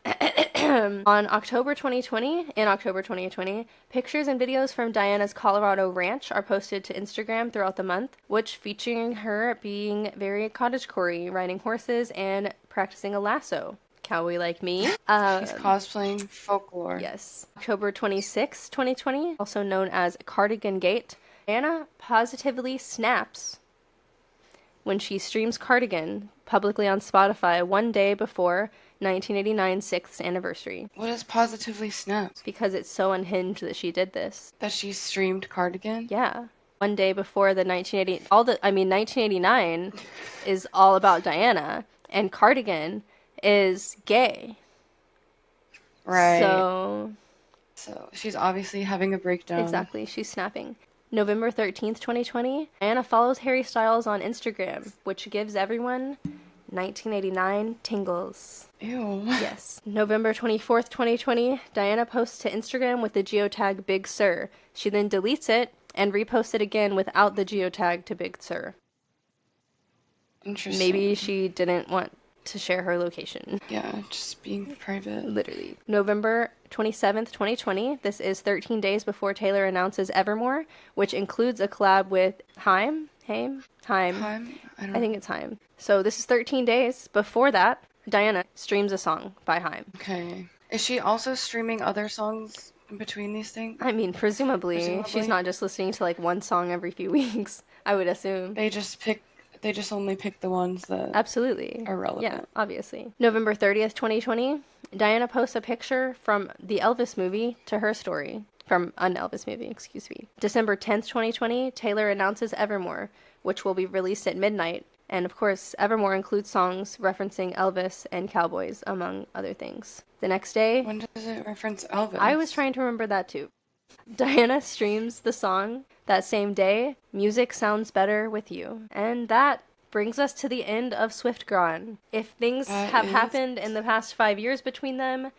In October 2020, pictures and videos from Diana's Colorado ranch are posted to Instagram throughout the month, which featuring her being very cottagecore, riding horses and practicing a lasso. Cowboy like me. She's cosplaying folklore. Yes. October 26, 2020, also known as Cardigan Gate, Diana positively snaps when she streams Cardigan publicly on Spotify one day before 1989's 6th anniversary. What is positively snapped? Because it's so unhinged that she did this. That she streamed Cardigan? Yeah. One day before the 1989 is all about Diana, and Cardigan is gay. Right. So she's obviously having a breakdown. exactly, she's snapping. November 13th, 2020, Diana follows Harry Styles on Instagram, which gives everyone 1989 tingles. Ew. Yes. November 24th, 2020, Diana posts to Instagram with the geotag Big Sur. She then deletes it and reposts it again without the geotag to Big Sur. Interesting. Maybe she didn't want to share her location. Yeah, just being private. Literally. November 27th, 2020. This is 13 days before Taylor announces Evermore, which includes a collab with Haim. I think it's Haim. So this is 13 days before that. Diana streams a song by Haim. Okay. Is she also streaming other songs in between these things? I mean, presumably. She's not just listening to like one song every few weeks, I would assume. They just only pick the ones that absolutely are relevant. Yeah, obviously. November 30th, 2020, Diana posts a picture from the Elvis movie to her story. From an Elvis movie, excuse me. December 10th, 2020, Taylor announces Evermore, which will be released at midnight. And of course, Evermore includes songs referencing Elvis and cowboys, among other things. The next day... When does it reference Elvis? I was trying to remember that too. Diana streams the song that same day, Music Sounds Better With You. And that brings us to the end of Swiftgron. If things have happened in the past 5 years between them,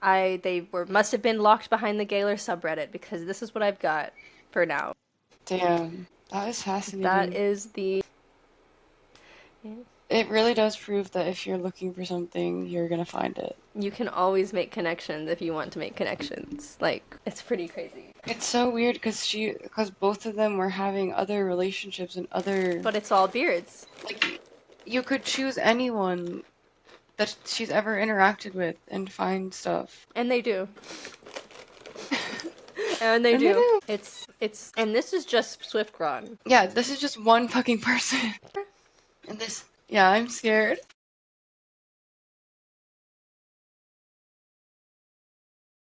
must have been locked behind the Gaylor subreddit, because this is what I've got for now. Damn, that is fascinating. That is the... It really does prove that if you're looking for something, you're gonna find it. You can always make connections if you want to make connections. Like, it's pretty crazy. It's so weird because both of them were having other relationships and other... But it's all beards. Like, you could choose anyone that she's ever interacted with and find stuff. And they do. And they do. And this is just Swiftgron. Yeah, this is just one fucking person. And this... Yeah, I'm scared.